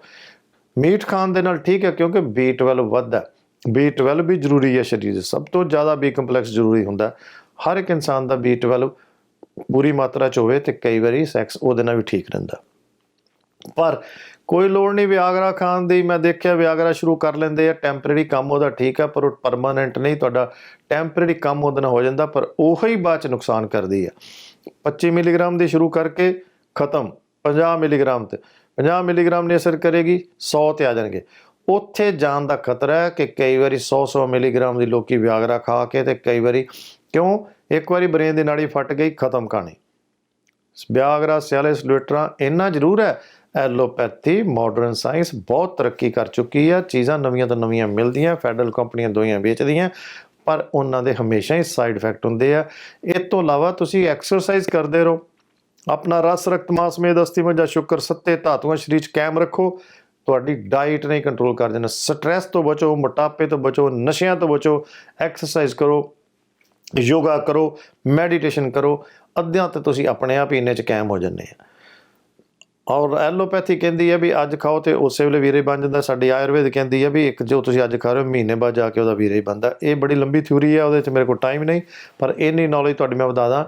ਮੀਟ ਖਾਣ ਦੇ ਨਾਲ ਠੀਕ ਹੈ, ਕਿਉਂਕਿ B12 ਵੱਧਦਾ। B12 ਵੀ ਜ਼ਰੂਰੀ ਹੈ ਸਰੀਰ 'ਚ, ਸਭ ਤੋਂ ਜ਼ਿਆਦਾ B ਕੰਪਲੈਕਸ ਜ਼ਰੂਰੀ ਹੁੰਦਾ। ਹਰ ਇੱਕ ਇਨਸਾਨ ਦਾ B12 ਪੂਰੀ ਮਾਤਰਾ 'ਚ ਹੋਵੇ ਤੇ ਕਈ ਵਾਰੀ ਸੈਕਸ ਉਹਦੇ ਨਾਲ ਵੀ ਠੀਕ ਰਹਿੰਦਾ। ਪਰ ਕੋਈ ਲੋੜ ਨਹੀਂ ਵਿਆਗਰਾ ਖਾਣ ਦੀ। ਮੈਂ ਦੇਖਿਆ ਵਿਆਗਰਾ ਸ਼ੁਰੂ ਕਰ ਲੈਂਦੇ ਆ, ਟੈਂਪਰੇਰੀ ਕੰਮ ਉਹਦਾ ਠੀਕ ਆ, ਪਰ ਉਹ ਪਰਮਾਨੈਂਟ ਨਹੀਂ। ਤੁਹਾਡਾ ਟੈਂਪਰੇਰੀ ਕੰਮ ਉਹਦੇ ਨਾਲ ਹੋ ਜਾਂਦਾ, ਪਰ ਉਹੀ ਬਾਅਦ 'ਚ ਨੁਕਸਾਨ ਕਰਦੀ ਆ। 25 ਮਿਲੀਗ੍ਰਾਮ ਦੀ ਸ਼ੁਰੂ ਕਰਕੇ ਖਤਮ 50 ਮਿਲੀਗ੍ਰਾਮ ਤੇ, 50 ਮਿਲੀਗ੍ਰਾਮ ਨੇ ਅਸਰ ਕਰੇਗੀ, 100 ਤੇ ਆ ਜਾਣਗੇ। ਉੱਥੇ ਜਾਣ ਦਾ ਖਤਰਾ ਹੈ ਕਿ ਕਈ ਵਾਰੀ 100 ਮਿਲੀਗ੍ਰਾਮ ਦੀ ਲੋਕੀ ਵਿਆਗਰਾ ਖਾ ਕੇ, ਤੇ ਕਈ ਵਾਰੀ ਕਿਉਂ, ਇੱਕ ਵਾਰੀ ਬਰੇਨ ਦੀ ਨਾੜੀ ਫਟ ਗਈ, ਖਤਮ ਕਹਾਣੀ। ਵਿਆਗਰਾ, ਸਿਆਲਿਸ, ਲੁਟਰਾ ਇੰਨਾ ਜ਼ਰੂਰ ਹੈ। ਐਲੋਪੈਥੀ, ਮਾਡਰਨ ਸਾਇੰਸ ਬਹੁਤ ਤਰੱਕੀ ਕਰ ਚੁੱਕੀ ਹੈ। ਚੀਜ਼ਾਂ ਨਵੀਆਂ ਤੋਂ ਨਵੀਆਂ ਮਿਲਦੀਆਂ, ਫੈਡਰਲ ਕੰਪਨੀਆਂ ਦਵਾਈਆਂ ਵੇਚਦੀਆਂ, ਪਰ ਉਹਨਾਂ ਦੇ ਹਮੇਸ਼ਾ ਹੀ ਸਾਈਡ ਇਫੈਕਟ ਹੁੰਦੇ ਆ। ਇਸ ਤੋਂ ਇਲਾਵਾ ਤੁਸੀਂ ਐਕਸਰਸਾਈਜ਼ ਕਰਦੇ ਰਹੋ, ਆਪਣਾ ਰਸ, ਰਕਤ, ਮਾਸ, ਮੇਦ, ਅਸਥੀ, ਮज्जा, ਸ਼ੁਕਰ, ਸੱਤੇ ਧਾਤੂਆਂ ਸਰੀਰ 'ਚ ਕਾਇਮ ਰੱਖੋ। ਤੁਹਾਡੀ ਡਾਈਟ ਨਹੀਂ ਕੰਟਰੋਲ ਕਰ ਦੇਣਾ। ਸਟਰੈਸ ਤੋਂ ਬਚੋ, ਮੋਟਾਪੇ ਤੋਂ ਬਚੋ, ਨਸ਼ਿਆਂ ਤੋਂ ਬਚੋ। ਐਕਸਰਸਾਈਜ਼ ਕਰੋ, ਯੋਗਾ ਕਰੋ, ਮੈਡੀਟੇਸ਼ਨ ਕਰੋ। ਅੱਧਿਆਂ ਤੇ ਤੁਸੀਂ ਆਪਣੇ ਆਪ ਹੀ ਇੰਨੇ 'ਚ ਕਾਇਮ ਹੋ ਜਾਂਦੇ ਆ। ਔਰ ਐਲੋਪੈਥੀ ਕਹਿੰਦੀ ਹੈ ਵੀ ਅੱਜ ਖਾਓ ਤੇ ਉਸੇ ਵੇਲੇ ਵੀਰੇ ਬਣ ਜਾਂਦਾ। ਸਾਡੀ ਆਯੁਰਵੇਦ ਕਹਿੰਦੀ ਹੈ ਵੀ ਇੱਕ ਜੋ ਤੁਸੀਂ ਅੱਜ ਖਾ ਰਹੇ ਹੋ, ਮਹੀਨੇ ਬਾਅਦ ਜਾ ਕੇ ਉਹਦਾ ਵੀਰੇ ਹੀ ਬਣਦਾ। ਇਹ ਬੜੀ ਲੰਬੀ ਥਿਊਰੀ ਹੈ, ਉਹਦੇ 'ਚ ਮੇਰੇ ਕੋਲ ਟਾਈਮ ਨਹੀਂ, ਪਰ ਇੰਨੀ ਨੌਲੇਜ ਤੁਹਾਡੀ ਮੈਂ ਵਧਾ ਦਾਂ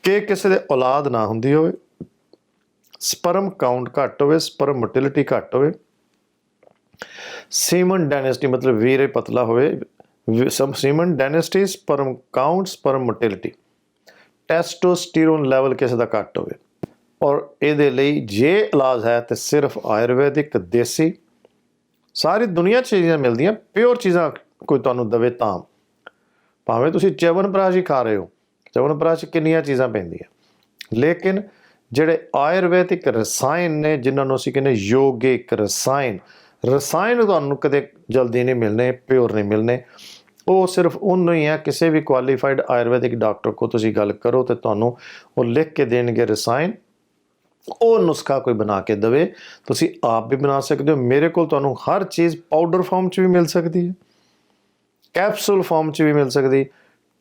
ਕਿ ਕਿਸੇ ਦੇ ਔਲਾਦ ਨਾ ਹੁੰਦੀ ਹੋਵੇ, ਸਪਰਮ ਕਾਊਂਟ ਘੱਟ ਹੋਵੇ, ਸਪਰਮ ਮੋਟਿਲਿਟੀ ਘੱਟ ਹੋਵੇ, ਸੀਮਨ ਡਾਇਨੈਸਟੀ ਮਤਲਬ ਵੀਰੇ ਪਤਲਾ ਹੋਵੇ, semen density, sperm count, sperm motility, testosterone level ਕਿਸੇ ਦਾ ਘੱਟ ਹੋਵੇ। ਔਰ ਇਹਦੇ ਲਈ ਜੇ ਇਲਾਜ ਹੈ ਤਾਂ ਸਿਰਫ ਆਯੁਰਵੈਦਿਕ, ਦੇਸੀ। ਸਾਰੀ ਦੁਨੀਆ 'ਚ ਚੀਜ਼ਾਂ ਮਿਲਦੀਆਂ, ਪਿਓਰ ਚੀਜ਼ਾਂ ਕੋਈ ਤੁਹਾਨੂੰ ਦੇਵੇ ਤਾਂ। ਭਾਵੇਂ ਤੁਸੀਂ ਚਵਨਪ੍ਰਾਸ਼ ਹੀ ਖਾ ਰਹੇ ਹੋ, ਚਵਨਪ੍ਰਾਸ਼ 'ਚ ਕਿੰਨੀਆਂ ਚੀਜ਼ਾਂ ਪੈਂਦੀਆਂ, ਲੇਕਿਨ ਜਿਹੜੇ ਆਯੁਰਵੈਦਿਕ ਰਸਾਇਣ ਨੇ, ਜਿਨ੍ਹਾਂ ਨੂੰ ਅਸੀਂ ਕਹਿੰਦੇ ਯੋਗਿਕ ਰਸਾਇਣ ਤੁਹਾਨੂੰ ਕਦੇ ਜਲਦੀ ਨਹੀਂ ਮਿਲਣੇ, ਪਿਓਰ ਨਹੀਂ ਮਿਲਣੇ। ਉਹ ਸਿਰਫ ਉਹਨੂੰ ਹੀ ਹੈ। ਕਿਸੇ ਵੀ ਕੁਆਲੀਫਾਈਡ ਆਯੁਰਵੈਦਿਕ ਡਾਕਟਰ ਕੋਲ ਤੁਸੀਂ ਗੱਲ ਕਰੋ ਤੇ ਤੁਹਾਨੂੰ ਉਹ ਲਿਖ ਕੇ ਦੇਣਗੇ ਰਸਾਇਣ। ਉਹ ਨੁਸਖਾ ਕੋਈ ਬਣਾ ਕੇ ਦੇਵੇ, ਤੁਸੀਂ ਆਪ ਵੀ ਬਣਾ ਸਕਦੇ ਹੋ। ਮੇਰੇ ਕੋਲ ਤੁਹਾਨੂੰ ਹਰ ਚੀਜ਼ ਪਾਊਡਰ ਫਾਰਮ 'ਚ ਵੀ ਮਿਲ ਸਕਦੀ ਹੈ, ਕੈਪਸੂਲ ਫਾਰਮ 'ਚ ਵੀ ਮਿਲ ਸਕਦੀ,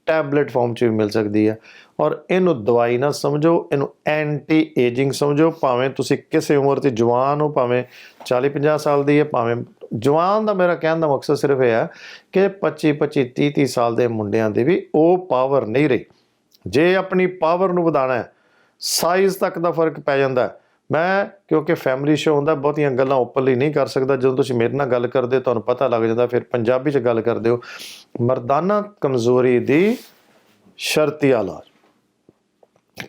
ਟੈਬਲੇਟ ਫਾਰਮ 'ਚ ਵੀ ਮਿਲ ਸਕਦੀ ਹੈ। ਔਰ ਇਹਨੂੰ ਦਵਾਈ ਨਾ ਸਮਝੋ, ਇਹਨੂੰ ਐਂਟੀ ਏਜਿੰਗ ਸਮਝੋ। ਭਾਵੇਂ ਤੁਸੀਂ ਕਿਸੇ ਉਮਰ 'ਤੇ ਜਵਾਨ ਹੋ, ਭਾਵੇਂ 40-50 ਸਾਲ ਦੀ ਹੈ, ਭਾਵੇਂ ਜਵਾਨ ਦਾ ਮੇਰਾ ਕਹਿਣ ਦਾ ਮਕਸਦ ਸਿਰਫ ਇਹ ਹੈ ਕਿ 25-25 30-30 ਸਾਲ ਦੇ ਮੁੰਡਿਆਂ ਦੀ ਵੀ ਉਹ ਪਾਵਰ ਨਹੀਂ ਰਹੀ। ਜੇ ਆਪਣੀ ਪਾਵਰ ਨੂੰ ਵਧਾਉਣਾ ਹੈ, ਸਾਈਜ਼ ਤੱਕ ਦਾ ਫਰਕ ਪੈ ਜਾਂਦਾ। ਮੈਂ ਕਿਉਂਕਿ ਫੈਮਿਲੀ ਸ਼ੋ ਹੁੰਦਾ, ਬਹੁਤੀਆਂ ਗੱਲਾਂ ਓਪਨਲੀ ਨਹੀਂ ਕਰ ਸਕਦਾ। ਜਦੋਂ ਤੁਸੀਂ ਮੇਰੇ ਨਾਲ ਗੱਲ ਕਰਦੇ ਤੁਹਾਨੂੰ ਪਤਾ ਲੱਗ ਜਾਂਦਾ, ਫਿਰ ਪੰਜਾਬੀ 'ਚ ਗੱਲ ਕਰਦੇ ਹੋ। ਮਰਦਾਨਾ ਕਮਜ਼ੋਰੀ ਦੀ ਸ਼ਰਤੀ ਇਲਾਜ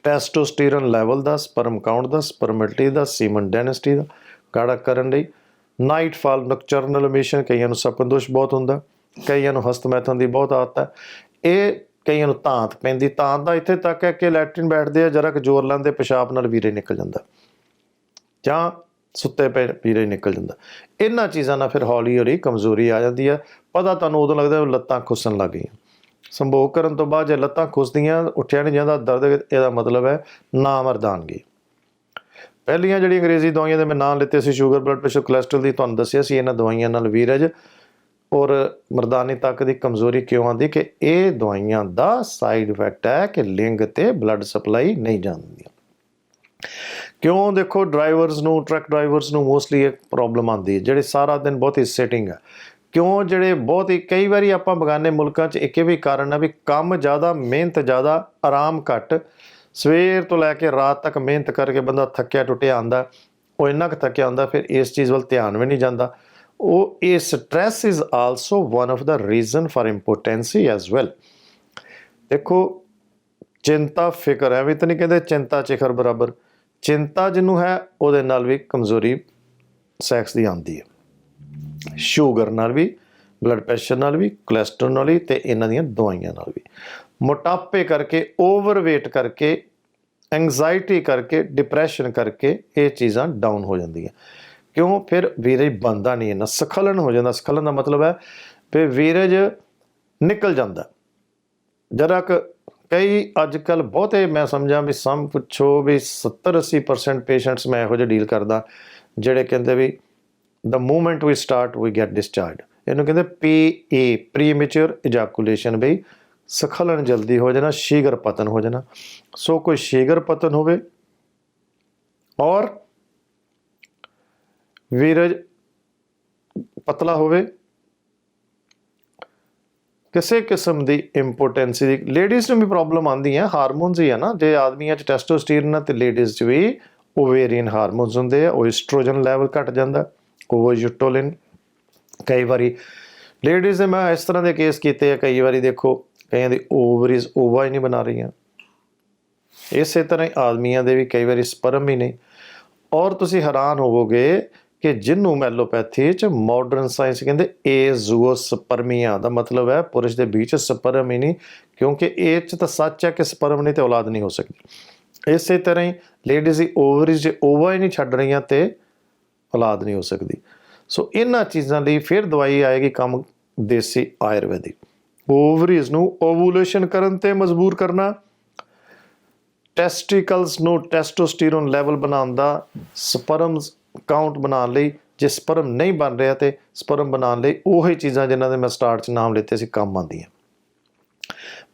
ਟੈਸਟੋਸਟੀਰਨ ਲੈਵਲ ਦਾ, ਸਪਰਮ ਕਾਊਂਟ ਦਾ, ਸਪਰਮਿਟੀ ਦਾ, ਸੀਮਨ ਡੈਨਿਸਟੀ ਦਾ ਗਾੜਾ ਕਰਨ ਲਈ ਨਾਈਟ ਫਾਲ, ਨਕਚਰਨਲ ਐਮਿਸ਼ਨ। ਕਈਆਂ ਨੂੰ ਸਪਨਦੋਸ਼ ਬਹੁਤ ਹੁੰਦਾ, ਕਈਆਂ ਨੂੰ ਹਸਤਮੈਥਨ ਦੀ ਬਹੁਤ ਆਦਤ ਹੈ। ਇਹ ਕਈਆਂ ਨੂੰ ਧਾਂਤ ਪੈਂਦੀ। ਧਾਂਤ ਦਾ ਇੱਥੇ ਤੱਕ ਹੈ ਕਿ ਲੈਟਰਿਨ ਬੈਠਦੇ ਆ, ਜਰਾ ਕੁ ਜ਼ੋਰ ਲਾਉਂਦੇ ਪਿਸ਼ਾਬ ਨਾਲ ਵੀਰੇ ਨਿਕਲ ਜਾਂਦਾ, ਜਾਂ ਸੁੱਤੇ ਪਏ ਵੀਰੇ ਨਿਕਲ ਜਾਂਦਾ। ਇਹਨਾਂ ਚੀਜ਼ਾਂ ਨਾਲ ਫਿਰ ਹੌਲੀ ਹੌਲੀ ਕਮਜ਼ੋਰੀ ਆ ਜਾਂਦੀ ਹੈ। ਪਤਾ ਤੁਹਾਨੂੰ ਉਦੋਂ ਲੱਗਦਾ ਲੱਤਾਂ ਖੁੱਸਣ ਲੱਗ ਗਈਆਂ। ਸੰਭੋਗ ਕਰਨ ਤੋਂ ਬਾਅਦ ਜੇ ਲੱਤਾਂ ਖੁੱਸਦੀਆਂ, ਉੱਠਿਆ ਨਹੀਂ ਜਾਂਦਾ, ਦਰਦ, ਇਹਦਾ ਮਤਲਬ ਹੈ ਨਾ ਮਰਦਾਨਗੀ। ਪਹਿਲੀਆਂ ਜਿਹੜੀਆਂ ਅੰਗਰੇਜ਼ੀ ਦਵਾਈਆਂ ਦੇ ਮੈਂ ਨਾਂ ਲਿੱਤੇ ਸੀ, ਸ਼ੂਗਰ, ਬਲੱਡ ਪ੍ਰੈਸ਼ਰ, ਕੋਲੈਸਟਰੋਲ ਦੀ, ਤੁਹਾਨੂੰ ਦੱਸਿਆ ਸੀ ਇਹਨਾਂ ਦਵਾਈਆਂ ਨਾਲ ਵੀਰਜ ਔਰ ਮਰਦਾਨੀ ਤੱਕ ਦੀ ਕਮਜ਼ੋਰੀ ਕਿਉਂ ਆਉਂਦੀ, ਕਿ ਇਹ ਦਵਾਈਆਂ ਦਾ ਸਾਈਡ ਇਫੈਕਟ ਹੈ ਕਿ ਲਿੰਗ ਤੇ ਬਲੱਡ ਸਪਲਾਈ ਨਹੀਂ ਜਾਂਦੀਆਂ। ਕਿਉਂ? ਦੇਖੋ, ਡਰਾਈਵਰਸ ਨੂੰ, ਟਰੱਕ ਡਰਾਈਵਰਸ ਨੂੰ ਮੋਸਟਲੀ ਇਹ ਪ੍ਰੋਬਲਮ ਆਉਂਦੀ ਹੈ, ਜਿਹੜੇ ਸਾਰਾ ਦਿਨ ਬਹੁਤ ਹੀ ਸਿਟਿੰਗ ਹੈ। ਕਿਉਂ? ਜਿਹੜੇ ਬਹੁਤ ਹੀ ਕਈ ਵਾਰੀ ਆਪਾਂ ਬਗਾਨੇ ਮੁਲਕਾਂ 'ਚ ਇੱਕ ਇਹ ਵੀ ਕਾਰਨ ਹੈ ਵੀ ਕੰਮ ਜ਼ਿਆਦਾ, ਮਿਹਨਤ ਜ਼ਿਆਦਾ, ਆਰਾਮ ਘੱਟ। ਸਵੇਰ ਤੋਂ ਲੈ ਕੇ ਰਾਤ ਤੱਕ ਮਿਹਨਤ ਕਰਕੇ ਬੰਦਾ ਥੱਕਿਆ ਟੁੱਟਿਆ ਆਉਂਦਾ। ਉਹ ਇੰਨਾ ਕੁ ਥੱਕਿਆ ਹੁੰਦਾ, ਫਿਰ ਇਸ ਚੀਜ਼ ਵੱਲ ਧਿਆਨ ਵੀ ਨਹੀਂ ਜਾਂਦਾ। ਉਹ ਇਹ stress is also one of the reason for impotency as well. ਦੇਖੋ, ਚਿੰਤਾ, ਫਿਕਰ, ਐਵੇਂ ਤਾਂ ਨਹੀਂ ਕਹਿੰਦੇ ਚਿੰਤਾ ਚਿਖਰ ਬਰਾਬਰ। ਚਿੰਤਾ ਜਿਹਨੂੰ ਹੈ ਉਹਦੇ ਨਾਲ ਵੀ ਕਮਜ਼ੋਰੀ ਸੈਕਸ ਦੀ ਆਉਂਦੀ ਹੈ। ਸ਼ੂਗਰ ਨਾਲ ਵੀ, ਬਲੱਡ ਪ੍ਰੈਸ਼ਰ ਨਾਲ ਵੀ, ਕੋਲੈਸਟਰੋਲ ਨਾਲ ਵੀ, ਅਤੇ ਇਹਨਾਂ ਦੀਆਂ ਦਵਾਈਆਂ ਨਾਲ ਵੀ। ਮੋਟਾਪੇ ਕਰਕੇ, ਓਵਰਵੇਟ ਕਰਕੇ, ਐਂਗਜ਼ਾਇਟੀ ਕਰਕੇ, ਡਿਪਰੈਸ਼ਨ ਕਰਕੇ ਇਹ ਚੀਜ਼ਾਂ ਡਾਊਨ ਹੋ ਜਾਂਦੀਆਂ। ਕਿਉਂ? ਫਿਰ ਵੀਰਜ ਬਣਦਾ ਨਹੀਂ, ਇਹਨਾਂ ਸਖਲਨ ਹੋ ਜਾਂਦਾ। ਸਖਲਨ ਦਾ ਮਤਲਬ ਹੈ ਫਿਰ ਵੀਰਜ ਨਿਕਲ ਜਾਂਦਾ ਜਰਾ ਕੁ। ਕਈ ਅੱਜ ਕੱਲ੍ਹ ਬਹੁਤੇ ਮੈਂ ਸਮਝਾਂ ਵੀ ਪੁੱਛੋ ਵੀ 70-80% ਪੇਸ਼ੈਂਟਸ ਮੈਂ ਇਹੋ ਜਿਹੇ ਡੀਲ ਕਰਦਾ ਜਿਹੜੇ ਕਹਿੰਦੇ ਵੀ the moment we start we get discharge. ਇਹਨੂੰ ਕਹਿੰਦੇ PE, ਪ੍ਰੀਮੈਚੁਰ ਇਜੈਕੂਲੇਸ਼ਨ। ਬਈ ਸਖਲਨ ਜਲਦੀ ਹੋ ਜਾਣਾ, ਸ਼ੀਘਰ ਪਤਨ ਹੋ ਜਾਣਾ। ਸੋ ਕੋਈ ਸ਼ੀਘਰ ਪਤਨ ਹੋਵੇ ਔਰ ਵੀਰਜ ਪਤਲਾ ਹੋਵੇ, ਕਿਸੇ ਕਿਸਮ ਦੀ ਇੰਪੋਟੈਂਸੀ ਦੀ। ਲੇਡੀਜ਼ ਨੂੰ ਵੀ ਪ੍ਰੋਬਲਮ ਆਉਂਦੀ ਹੈ, ਹਾਰਮੋਨਸ ਹੀ ਹੈ ਨਾ। ਜੇ ਆਦਮੀਆਂ 'ਚ ਟੈਸਟੋਸਟੀਰਨ ਅਤੇ ਲੇਡੀਜ਼ 'ਚ ਵੀ ਓਵੇਰੀਅਨ ਹਾਰਮੋਨਸ ਹੁੰਦੇ ਆ। ਉਹ ਐਸਟ੍ਰੋਜਨ ਲੈਵਲ ਘਟ ਜਾਂਦਾ, ਓਵੋਯੂਟੋਲਿਨ। ਕਈ ਵਾਰੀ ਲੇਡੀਜ਼ ਦੇ ਮੈਂ ਇਸ ਤਰ੍ਹਾਂ ਦੇ ਕੇਸ ਕੀਤੇ ਆ, ਕਈ ਵਾਰੀ ਦੇਖੋ ਕਈਆਂ ਦੀ ਓਵਰੀਜ਼ ਓਵਾ ਹੀ ਨਹੀਂ ਬਣਾ ਰਹੀਆਂ। ਇਸੇ ਤਰ੍ਹਾਂ ਹੀ ਆਦਮੀਆਂ ਦੇ ਵੀ ਕਈ ਵਾਰੀ ਸਪਰਮ ਹੀ ਨਹੀਂ। ਔਰ ਤੁਸੀਂ ਹੈਰਾਨ ਹੋਵੋਗੇ ਕਿ ਜਿਹਨੂੰ ਐਲੋਪੈਥੀ 'ਚ ਮਾਡਰਨ ਸਾਇੰਸ ਕਹਿੰਦੇ ਏਜ਼ੂਓਸਪਰਮੀਆ ਦਾ ਮਤਲਬ ਹੈ ਪੁਰਸ਼ ਦੇ ਵਿੱਚ ਸਪਰਮ ਹੀ ਨਹੀਂ, ਕਿਉਂਕਿ ਇਹ 'ਚ ਤਾਂ ਸੱਚ ਹੈ ਕਿ ਸਪਰਮ ਨਹੀਂ ਤਾਂ ਔਲਾਦ ਨਹੀਂ ਹੋ ਸਕਦੀ। ਇਸੇ ਤਰ੍ਹਾਂ ਹੀ ਲੇਡੀਜ਼ ਦੀ ਓਵਰੀਜ਼ ਜੇ ਓਵਾ ਹੀ ਨਹੀਂ ਛੱਡ ਰਹੀਆਂ ਤੇ ਔਲਾਦ ਨਹੀਂ ਹੋ ਸਕਦੀ। ਸੋ ਇਹਨਾਂ ਚੀਜ਼ਾਂ ਲਈ ਫਿਰ ਦਵਾਈ ਆਏਗੀ ਕੰਮ ਦੇਸੀ ਆਯੁਰਵੈਦਿਕ। ਓਵਰੀਜ਼ ਨੂੰ ਓਵੂਲੇਸ਼ਨ ਕਰਨ 'ਤੇ ਮਜਬੂਰ ਕਰਨਾ, ਟੈਸਟੀਕਲਸ ਨੂੰ ਟੈਸਟੋਸਟੀਰੋਨ ਲੈਵਲ ਬਣਾਉਣ ਦਾ, ਸਪਰਮਸ ਕਾਊਂਟ ਬਣਾਉਣ ਲਈ। ਜੇ ਸਪਰਮ ਨਹੀਂ ਬਣ ਰਿਹਾ ਤੇ ਸਪਰਮ ਬਣਾਉਣ ਲਈ ਉਹੀ ਚੀਜ਼ਾਂ ਜਿਨ੍ਹਾਂ ਦੇ ਮੈਂ ਸਟਾਰਟ 'ਚ ਨਾਮ ਲਿੱਤੇ ਸੀ ਕੰਮ ਆਉਂਦੀਆਂ।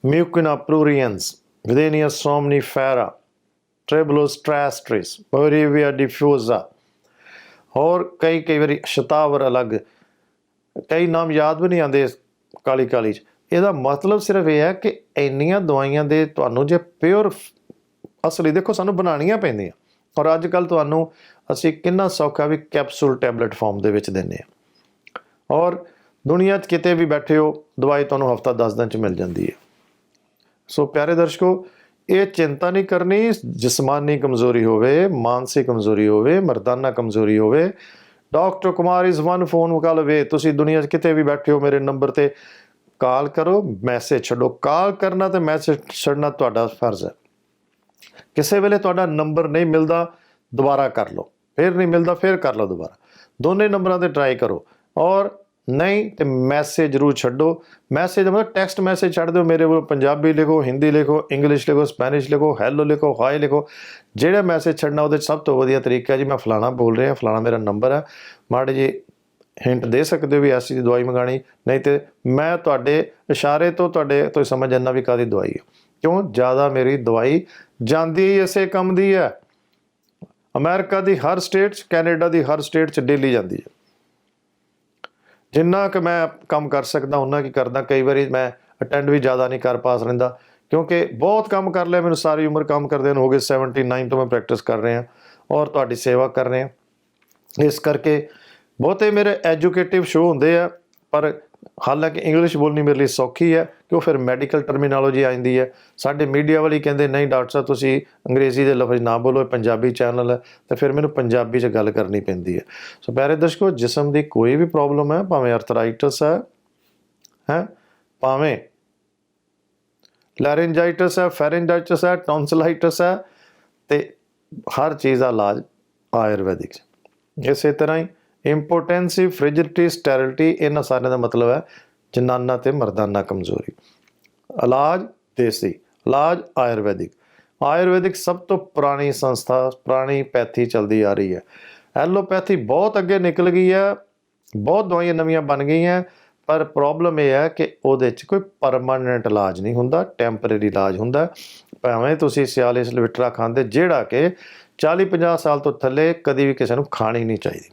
ਮਿਊਕਿਨਾ ਪ੍ਰੂਰੀਐਂਸ, ਵਿਦੇਨੀਆ ਸੋਮਨੀਫੈਰਾ, ਟ੍ਰੇਬਲੋਸਟ੍ਰੈਸਟ੍ਰਿਸ, ਬੋਰੀਵੀਆ ਡਿਫਿਊਜ਼ਾ, ਹੋਰ ਕਈ ਵਾਰੀ ਸ਼ਤਾਵਰ ਅਲੱਗ, ਕਈ ਨਾਮ ਯਾਦ ਵੀ ਨਹੀਂ ਆਉਂਦੇ ਕਾਲੀ ਕਾਲੀ 'ਚ। ਇਹਦਾ ਮਤਲਬ ਸਿਰਫ ਇਹ ਹੈ ਕਿ ਇੰਨੀਆਂ ਦਵਾਈਆਂ ਦੇ ਤੁਹਾਨੂੰ ਜੇ ਪਿਓਰ ਅਸਲੀ ਦੇਖੋ ਸਾਨੂੰ ਬਣਾਉਣੀਆਂ ਪੈਂਦੀਆਂ। ਔਰ ਅੱਜ ਕੱਲ੍ਹ ਤੁਹਾਨੂੰ ਅਸੀਂ ਕਿੰਨਾ ਸੌਖਾ ਵੀ ਕੈਪਸੂਲ ਟੈਬਲੇਟ ਫਾਰਮ ਦੇ ਵਿੱਚ ਦਿੰਦੇ ਹਾਂ। ਔਰ ਦੁਨੀਆ 'ਚ ਕਿਤੇ ਵੀ ਬੈਠੇ ਹੋ ਦਵਾਈ ਤੁਹਾਨੂੰ ਹਫ਼ਤਾ 10 ਦਿਨ 'ਚ ਮਿਲ ਜਾਂਦੀ ਹੈ। ਸੋ ਪਿਆਰੇ ਦਰਸ਼ਕੋ, ਇਹ ਚਿੰਤਾ ਨਹੀਂ ਕਰਨੀ। ਜਿਸਮਾਨੀ ਕਮਜ਼ੋਰੀ ਹੋਵੇ, ਮਾਨਸਿਕ ਕਮਜ਼ੋਰੀ ਹੋਵੇ, ਮਰਦਾਨਾ ਕਮਜ਼ੋਰੀ ਹੋਵੇ, doctor Kumar is one phone call ਅਵੇ। ਤੁਸੀਂ ਦੁਨੀਆ 'ਚ ਕਿਤੇ ਵੀ ਬੈਠੇ ਹੋ ਮੇਰੇ ਨੰਬਰ 'ਤੇ ਕਾਲ ਕਰੋ, ਮੈਸੇਜ ਛੱਡੋ। ਕਾਲ ਕਰਨਾ ਅਤੇ ਮੈਸੇਜ ਛੱਡਣਾ ਤੁਹਾਡਾ ਫਰਜ਼ ਹੈ। ਕਿਸੇ ਵੇਲੇ ਤੁਹਾਡਾ ਨੰਬਰ ਨਹੀਂ ਮਿਲਦਾ, ਦੁਬਾਰਾ ਕਰ ਲਓ, ਫਿਰ ਨਹੀਂ ਮਿਲਦਾ ਫਿਰ ਕਰ ਲਓ ਦੁਬਾਰਾ। ਦੋਨੇ ਨੰਬਰਾਂ 'ਤੇ ਟਰਾਈ ਕਰੋ। ਔਰ ਨਹੀਂ ਤੇ ਮੈਸੇਜ ਜ਼ਰੂਰ ਛੱਡੋ। ਮੈਸੇਜ ਮਤਲਬ ਟੈਕਸਟ ਮੈਸੇਜ ਛੱਡ ਦਿਓ ਮੇਰੇ ਕੋਲ। ਪੰਜਾਬੀ ਲਿਖੋ, ਹਿੰਦੀ ਲਿਖੋ, ਇੰਗਲਿਸ਼ ਲਿਖੋ, ਸਪੈਨਿਸ਼ ਲਿਖੋ, ਹੈਲੋ ਲਿਖੋ, ਹਾਈ ਲਿਖੋ। ਜਿਹੜਾ ਮੈਸੇਜ ਛੱਡਣਾ ਉਹਦੇ 'ਚ ਸਭ ਤੋਂ ਵਧੀਆ ਤਰੀਕਾ ਜੀ ਮੈਂ ਫਲਾਣਾ ਬੋਲ ਰਿਹਾ, ਫਲਾਣਾ ਮੇਰਾ ਨੰਬਰ ਹੈ, ਮਾੜੇ ਜੀ ਹਿੰਟ ਦੇ ਸਕਦੇ ਹੋ ਵੀ ਐਸੀ ਦੀ ਦਵਾਈ ਮੰਗਾਣੀ, ਨਹੀਂ ਤੇ ਮੈਂ ਤੁਹਾਡੇ ਇਸ਼ਾਰੇ ਤੋਂ ਤੁਹਾਡੇ ਤੋਂ ਸਮਝ ਜਾਂਦਾ ਵੀ ਕਾਹਦੀ ਦਵਾਈ ਹੈ। ਕਿਉਂ? ਜ਼ਿਆਦਾ ਮੇਰੀ ਦਵਾਈ ਜਾਂਦੀ ਹੀ ਇਸੇ ਕੰਮ ਦੀ ਹੈ। ਅਮਰੀਕਾ ਦੀ ਹਰ ਸਟੇਟ 'ਚ, ਕੈਨੇਡਾ ਦੀ ਹਰ ਸਟੇਟ 'ਚ ਡੇਲੀ ਜਾਂਦੀ ਹੈ। ਜਿੰਨਾ ਕੁ ਮੈਂ ਕੰਮ ਕਰ ਸਕਦਾ ਉਹਨਾਂ ਕੀ ਕਰਦਾ। ਕਈ ਵਾਰੀ ਮੈਂ ਅਟੈਂਡ ਵੀ ਜ਼ਿਆਦਾ ਨਹੀਂ ਕਰ ਪਾਸ ਰਹਿੰਦਾ, ਕਿਉਂਕਿ ਬਹੁਤ ਕੰਮ ਕਰ ਲਿਆ। ਮੈਨੂੰ ਸਾਰੀ ਉਮਰ ਕੰਮ ਕਰਦੇ ਨੂੰ ਹੋ ਗਏ, 79 ਤੋਂ ਮੈਂ ਪ੍ਰੈਕਟਿਸ ਕਰ ਰਿਹਾ ਔਰ ਤੁਹਾਡੀ ਸੇਵਾ ਕਰ ਰਿਹਾ। ਇਸ ਕਰਕੇ ਬਹੁਤੇ ਮੇਰੇ ਐਜੂਕੇਟਿਵ ਸ਼ੋਅ ਹੁੰਦੇ ਆ, ਪਰ ਹਾਲਾਂਕਿ ਇੰਗਲਿਸ਼ ਬੋਲਣੀ ਮੇਰੇ ਲਈ ਸੌਖੀ ਹੈ, ਕਿਉਂ ਫਿਰ ਮੈਡੀਕਲ ਟਰਮੀਨੋਲੋਜੀ ਆ ਜਾਂਦੀ ਹੈ। ਸਾਡੇ ਮੀਡੀਆ ਵਾਲੀ ਕਹਿੰਦੇ ਨਹੀਂ ਡਾਕਟਰ ਸਾਹਿਬ ਤੁਸੀਂ ਅੰਗਰੇਜ਼ੀ ਦੇ ਲਫ਼ਜ਼ ਨਾ ਬੋਲੋ, ਪੰਜਾਬੀ ਚੈਨਲ ਹੈ, ਅਤੇ ਫਿਰ ਮੈਨੂੰ ਪੰਜਾਬੀ 'ਚ ਗੱਲ ਕਰਨੀ ਪੈਂਦੀ ਹੈ। ਸੋ ਪਿਆਰੇ ਦਰਸ਼ਕੋ, ਜਿਸਮ ਦੀ ਕੋਈ ਵੀ ਪ੍ਰੋਬਲਮ ਹੈ, ਭਾਵੇਂ ਅਰਥਰਾਈਟਸ ਹੈ ਭਾਵੇਂ ਲੈਰਿੰਜਾਈਟਸ ਹੈ, ਫੈਰਿੰਜਾਈਟਸ ਹੈ, ਟੌਂਸਲਾਈਟਸ ਹੈ, ਅਤੇ ਹਰ ਚੀਜ਼ ਦਾ ਇਲਾਜ ਆਯੁਰਵੈਦਿਕ 'ਚ। ਇਸੇ ਤਰ੍ਹਾਂ ਹੀ ਇੰਪੋਟੈਂਸੀ, ਫ੍ਰਿਜਿਡਿਟੀ, ਸਟੈਰਿਲਿਟੀ, ਇਹਨਾਂ ਸਾਰਿਆਂ ਦਾ ਮਤਲਬ ਹੈ ਜਨਾਨਾ ਅਤੇ ਮਰਦਾਨਾ ਕਮਜ਼ੋਰੀ। ਇਲਾਜ ਦੇਸੀ, ਇਲਾਜ ਆਯੁਰਵੈਦਿਕ। ਆਯੁਰਵੈਦਿਕ ਸਭ ਤੋਂ ਪੁਰਾਣੀ ਸੰਸਥਾ, ਪੁਰਾਣੀ ਪੈਥੀ ਚੱਲਦੀ ਆ ਰਹੀ ਹੈ। ਐਲੋਪੈਥੀ ਬਹੁਤ ਅੱਗੇ ਨਿਕਲ ਗਈ ਹੈ, ਬਹੁਤ ਦਵਾਈਆਂ ਨਵੀਆਂ ਬਣ ਗਈਆਂ, ਪਰ ਪ੍ਰੋਬਲਮ ਇਹ ਹੈ ਕਿ ਉਹਦੇ 'ਚ ਕੋਈ ਪਰਮਾਨੈਂਟ ਇਲਾਜ ਨਹੀਂ ਹੁੰਦਾ, ਟੈਂਪਰੇਰੀ ਇਲਾਜ ਹੁੰਦਾ। ਭਾਵੇਂ ਤੁਸੀਂ ਸਿਆਲਿਸ ਲਿਵਿਟਰਾ ਖਾਂਦੇ, ਜਿਹੜਾ ਕਿ 40-50 ਸਾਲ ਤੋਂ ਥੱਲੇ ਕਦੀ ਵੀ ਕਿਸੇ ਨੂੰ ਖਾਣੀ ਨਹੀਂ ਚਾਹੀਦੀ।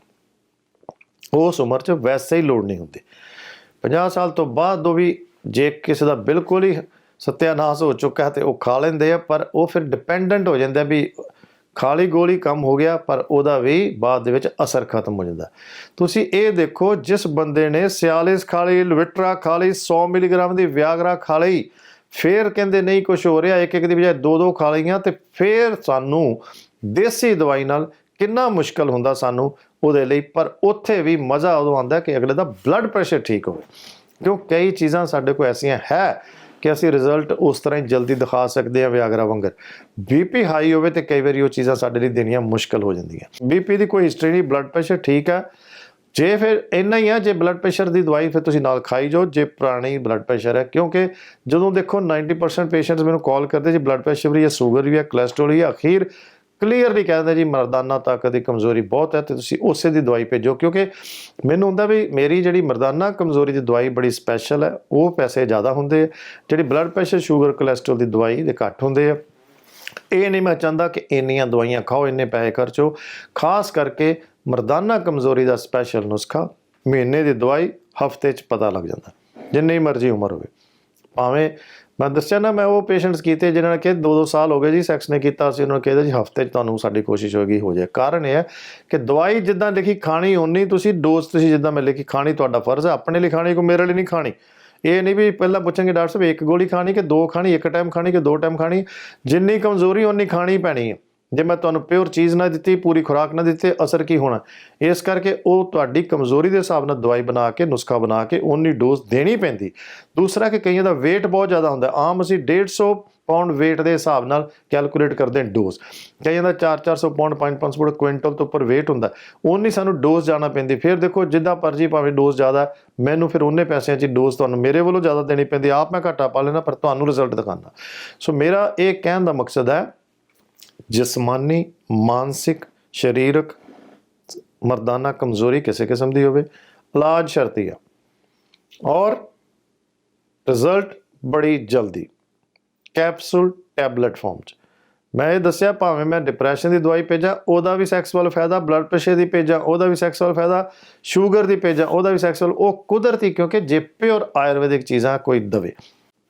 ਉਸ ਉਮਰ 'ਚ ਵੈਸੇ ਹੀ ਲੋੜ ਨਹੀਂ ਹੁੰਦੀ। 50 ਸਾਲ ਤੋਂ ਬਾਅਦ ਉਹ ਵੀ ਜੇ ਕਿਸੇ ਦਾ ਬਿਲਕੁਲ ਹੀ ਸਤਿਆਨਾਸ਼ ਹੋ ਚੁੱਕਾ ਤੇ ਉਹ ਖਾ ਲੈਂਦੇ ਆ, ਪਰ ਉਹ ਫਿਰ ਡਿਪੈਂਡੈਂਟ ਹੋ ਜਾਂਦੇ ਵੀ ਖਾਲੀ ਗੋਲੀ ਕੰਮ ਹੋ ਗਿਆ, ਪਰ ਉਹਦਾ ਵੀ ਬਾਅਦ ਦੇ ਵਿੱਚ ਅਸਰ ਖਤਮ ਹੋ ਜਾਂਦਾ। ਤੁਸੀਂ ਇਹ ਦੇਖੋ, ਜਿਸ ਬੰਦੇ ਨੇ ਸਿਆਲਿਸ ਖਾ ਲਈ, ਲਿਵਿਟਰਾ ਖਾ ਲਈ, 100 ਮਿਲੀਗ੍ਰਾਮ ਦੀ ਵਿਆਗਰਾ ਖਾ ਲਈ, ਫਿਰ ਕਹਿੰਦੇ ਨਹੀਂ ਕੁਛ ਹੋ ਰਿਹਾ, ਇੱਕ ਦੀ ਬਜਾਏ 2 ਖਾ ਲਈਆਂ, ਅਤੇ ਫਿਰ ਸਾਨੂੰ ਦੇਸੀ ਦਵਾਈ ਨਾਲ ਕਿੰਨਾ ਮੁਸ਼ਕਿਲ ਹੁੰਦਾ ਸਾਨੂੰ ਉਹਦੇ ਲਈ। ਪਰ ਉੱਥੇ ਵੀ ਮਜ਼ਾ ਉਦੋਂ ਆਉਂਦਾ ਕਿ ਅਗਲੇ ਦਾ ਬਲੱਡ ਪ੍ਰੈਸ਼ਰ ਠੀਕ ਹੋਵੇ, ਕਿਉਂ ਕਈ ਚੀਜ਼ਾਂ ਸਾਡੇ ਕੋਲ ਐਸੀਆਂ ਹੈ ਕਿ ਅਸੀਂ ਰਿਜ਼ਲਟ ਉਸ ਤਰ੍ਹਾਂ ਹੀ ਜਲਦੀ ਦਿਖਾ ਸਕਦੇ ਹਾਂ ਵਿਆਗਰਾ ਵਾਂਗਰ। BP ਹਾਈ ਹੋਵੇ ਤੇ ਕਈ ਵਾਰੀ ਉਹ ਚੀਜ਼ਾਂ ਸਾਡੇ ਲਈ ਦੇਣੀਆਂ ਮੁਸ਼ਕਿਲ ਹੋ ਜਾਂਦੀਆਂ। BP ਦੀ ਕੋਈ ਹਿਸਟਰੀ ਨਹੀਂ, ਬਲੱਡ ਪ੍ਰੈਸ਼ਰ ਠੀਕ ਹੈ। ਜੇ ਫਿਰ ਇੰਨਾ ਹੀ ਆ, ਜੇ ਬਲੱਡ ਪ੍ਰੈਸ਼ਰ ਦੀ ਦਵਾਈ ਫਿਰ ਤੁਸੀਂ ਨਾਲ ਖਾਈ ਜਾਓ, ਜੇ ਪੁਰਾਣੀ ਬਲੱਡ ਪ੍ਰੈਸ਼ਰ ਹੈ। ਕਿਉਂਕਿ ਜਦੋਂ ਦੇਖੋ 90% ਪੇਸ਼ੈਂਟਸ ਮੈਨੂੰ ਕਾਲ ਕਰਦੇ ਜੀ ਬਲੱਡ ਪ੍ਰੈਸ਼ਰ ਵੀ ਹੈ, ਸ਼ੂਗਰ ਵੀ ਹੈ, ਕੋਲੈਸਟਰੋਲ ਵੀ ਹੈ, ਅਖੀਰ ਕਲੀਅਰਲੀ ਕਹਿ ਦਿੰਦੇ ਜੀ ਮਰਦਾਨਾ ਤਾਕਤ ਦੀ ਕਮਜ਼ੋਰੀ ਬਹੁਤ ਹੈ, ਅਤੇ ਤੁਸੀਂ ਉਸੇ ਦੀ ਦਵਾਈ ਭੇਜੋ। ਕਿਉਂਕਿ ਮੈਨੂੰ ਹੁੰਦਾ ਵੀ ਮੇਰੀ ਜਿਹੜੀ ਮਰਦਾਨਾ ਕਮਜ਼ੋਰੀ ਦੀ ਦਵਾਈ ਬੜੀ ਸਪੈਸ਼ਲ ਹੈ, ਉਹ ਪੈਸੇ ਜ਼ਿਆਦਾ ਹੁੰਦੇ ਆ। ਜਿਹੜੀ ਬਲੱਡ ਪ੍ਰੈਸ਼ਰ, ਸ਼ੂਗਰ, ਕੋਲੈਸਟਰੋਲ ਦੀ ਦਵਾਈ ਦੇ ਘੱਟ ਹੁੰਦੇ ਆ। ਇਹ ਨਹੀਂ ਮੈਂ ਚਾਹੁੰਦਾ ਕਿ ਇੰਨੀਆਂ ਦਵਾਈਆਂ ਖਾਓ, ਇੰਨੇ ਪੈਸੇ ਖਰਚੋ। ਖਾਸ ਕਰਕੇ ਮਰਦਾਨਾ ਕਮਜ਼ੋਰੀ ਦਾ ਸਪੈਸ਼ਲ ਨੁਸਖਾ, ਮਹੀਨੇ ਦੀ ਦਵਾਈ ਹਫ਼ਤੇ 'ਚ ਪਤਾ ਲੱਗ ਜਾਂਦਾ, ਜਿੰਨੀ ਮਰਜ਼ੀ ਉਮਰ ਹੋਵੇ। ਭਾਵੇਂ ਮੈਂ ਦੱਸਿਆ ਨਾ, ਮੈਂ ਉਹ ਪੇਸ਼ੈਂਟਸ ਕੀਤੇ ਜਿਨ੍ਹਾਂ ਨੇ ਕਿ 2-2 ਸਾਲ ਹੋ ਗਏ ਜੀ ਸੈਕਸ ਨੇ ਕੀਤਾ, ਅਸੀਂ ਉਹਨਾਂ ਨੂੰ ਕਹਿੰਦਾ ਜੀ ਹਫ਼ਤੇ 'ਚ ਤੁਹਾਨੂੰ ਸਾਡੀ ਕੋਸ਼ਿਸ਼ ਹੋਏਗੀ ਹੋ ਜਾਏ। ਕਾਰਨ ਇਹ ਹੈ ਕਿ ਦਵਾਈ ਜਿੱਦਾਂ ਲਿਖੀ ਖਾਣੀ ਓਨੀ ਤੁਸੀਂ, ਡੋਜ਼ ਤੁਸੀਂ ਜਿੱਦਾਂ ਮੈਂ ਲਿਖੀ ਖਾਣੀ ਤੁਹਾਡਾ ਫਰਜ਼ ਹੈ। ਆਪਣੇ ਲਈ ਖਾਣੀ, ਕੋਈ ਮੇਰੇ ਲਈ ਨਹੀਂ ਖਾਣੀ। ਇਹ ਨਹੀਂ ਵੀ ਪਹਿਲਾਂ ਪੁੱਛਾਂਗੇ ਡਾਕਟਰ ਸਾਹਿਬ 1 ਗੋਲੀ ਖਾਣੀ ਕਿ 2 ਖਾਣੀ, 1 ਟਾਈਮ ਖਾਣੀ ਕਿ 2 ਟਾਈਮ ਖਾਣੀ। ਜਿੰਨੀ ਕਮਜ਼ੋਰੀ ਓਨੀ ਖਾਣੀ ਪੈਣੀ ਹੈ। ਜੇ ਮੈਂ ਤੁਹਾਨੂੰ ਪਿਓਰ ਚੀਜ਼ ਨਾ ਦਿੱਤੀ, ਪੂਰੀ ਖੁਰਾਕ ਨਾ ਦਿੱਤੀ, ਅਸਰ ਕੀ ਹੋਣਾ? ਇਸ ਕਰਕੇ ਉਹ ਤੁਹਾਡੀ ਕਮਜ਼ੋਰੀ ਦੇ ਹਿਸਾਬ ਨਾਲ ਦਵਾਈ ਬਣਾ ਕੇ, ਨੁਸਖਾ ਬਣਾ ਕੇ ਓਨੀ ਡੋਜ਼ ਦੇਣੀ ਪੈਂਦੀ। ਦੂਸਰਾ ਕਿ ਕਈਆਂ ਦਾ ਵੇਟ ਬਹੁਤ ਜ਼ਿਆਦਾ ਹੁੰਦਾ। ਆਮ ਅਸੀਂ 150 ਪਾਉਂਡ ਵੇਟ ਦੇ ਹਿਸਾਬ ਨਾਲ ਕੈਲਕੂਲੇਟ ਕਰਦੇ ਹਾਂ ਡੋਜ਼। ਕਈਆਂ ਦਾ 400-400 ਪਾਉਂਡ, 500 ਪਾਉਂਡ, ਕੁਇੰਟਲ ਤੋਂ ਉੱਪਰ ਵੇਟ ਹੁੰਦਾ, ਓਨੀ ਸਾਨੂੰ ਡੋਜ਼ ਜਾਣਾ ਪੈਂਦੀ। ਫਿਰ ਦੇਖੋ ਜਿੱਦਾਂ ਪਰਜੀ ਭਾਵੇਂ ਡੋਜ਼ ਜ਼ਿਆਦਾ, ਮੈਨੂੰ ਫਿਰ ਉਹਨੇ ਪੈਸਿਆਂ 'ਚ ਡੋਜ਼ ਤੁਹਾਨੂੰ ਮੇਰੇ ਵੱਲੋਂ ਜ਼ਿਆਦਾ ਦੇਣੀ ਪੈਂਦੀ। ਆਪ ਮੈਂ ਘਾਟਾ ਪਾ ਲੈਣਾ, ਪਰ ਤੁਹਾਨੂੰ ਰਿਜ਼ਲਟ ਦਿਖਾਉਣਾ। ਸੋ ਮੇਰਾ ਇਹ ਕਹਿਣ ਦਾ ਮਕਸਦ ਹੈ, ਜਿਸਮਾਨੀ, ਮਾਨਸਿਕ, ਸਰੀਰਕ ਮਰਦਾਨਾ ਕਮਜ਼ੋਰੀ ਕਿਸੇ ਕਿਸਮ ਦੀ ਹੋਵੇ, ਇਲਾਜ ਸ਼ਰਤੀ ਆ ਔਰ ਰਿਜ਼ਲਟ ਬੜੀ ਜਲਦੀ, ਕੈਪਸੂਲ ਟੈਬਲੇਟ ਫਾਰਮ 'ਚ। ਮੈਂ ਇਹ ਦੱਸਿਆ ਭਾਵੇਂ ਮੈਂ ਡਿਪਰੈਸ਼ਨ ਦੀ ਦਵਾਈ ਭੇਜਾਂ, ਉਹਦਾ ਵੀ ਸੈਕਸ ਵੱਲ ਫਾਇਦਾ, ਬਲੱਡ ਪ੍ਰੈਸ਼ਰ ਦੀ ਭੇਜਾਂ, ਉਹਦਾ ਵੀ ਸੈਕਸ ਵੱਲ ਫਾਇਦਾ, ਸ਼ੂਗਰ ਦੀ ਭੇਜਾਂ, ਉਹਦਾ ਵੀ ਸੈਕਸ ਵੱਲ। ਉਹ ਕੁਦਰਤੀ, ਕਿਉਂਕਿ ਜੇ ਪਿਓਰ ਆਯੁਰਵੈਦਿਕ ਚੀਜ਼ਾਂ ਕੋਈ ਦਵੇ।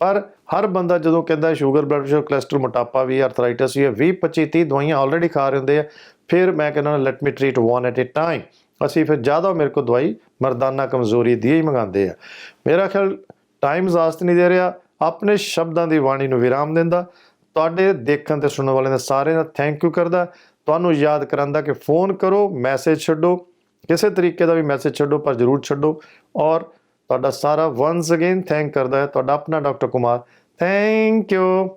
ਪਰ ਹਰ ਬੰਦਾ ਜਦੋਂ ਕਹਿੰਦਾ ਸ਼ੂਗਰ, ਬਲੱਡ ਪ੍ਰੈਸ਼ਰ, ਕੋਲੈਸਟਰੋਲ, ਮੋਟਾਪਾ ਵੀ, ਅਰਥਰਾਈਟਸ ਵੀ ਹੈ, 20-25-30 ਦਵਾਈਆਂ ਆਲਰੇਡੀ ਖਾ ਰਹੇ ਹੁੰਦੇ ਆ, ਫਿਰ ਮੈਂ ਕਹਿੰਦਾ let me treat 1 at a time. ਅਸੀਂ ਫਿਰ ਜ਼ਿਆਦਾ ਮੇਰੇ ਕੋਲ ਦਵਾਈ ਮਰਦਾਨਾ ਕਮਜ਼ੋਰੀ ਦੀ ਹੀ ਮੰਗਾਉਂਦੇ ਆ। ਮੇਰਾ ਖਿਆਲ ਟਾਈਮ ਜ਼ਾਸਤ ਨਹੀਂ ਦੇ ਰਿਹਾ, ਆਪਣੇ ਸ਼ਬਦਾਂ ਦੀ ਬਾਣੀ ਨੂੰ ਵਿਰਾਮ ਦਿੰਦਾ। ਤੁਹਾਡੇ ਦੇਖਣ ਤੇ ਸੁਣਨ ਵਾਲਿਆਂ ਦਾ ਸਾਰਿਆਂ ਦਾ ਥੈਂਕ ਯੂ ਕਰਦਾ। ਤੁਹਾਨੂੰ ਯਾਦ ਕਰਾਂਦਾ ਕਿ ਫੋਨ ਕਰੋ, ਮੈਸੇਜ ਛੱਡੋ, ਕਿਸੇ ਤਰੀਕੇ ਦਾ ਵੀ ਮੈਸੇਜ ਛੱਡੋ, ਪਰ ਜ਼ਰੂਰ ਛੱਡੋ। ਔਰ ਤੁਹਾਡਾ ਸਾਰਾ ਵਨਸ ਅਗੇਨ ਥੈਂਕ ਕਰਦਾ ਹੈ ਤੁਹਾਡਾ ਆਪਣਾ ਡਾਕਟਰ ਕੁਮਾਰ। Thank you.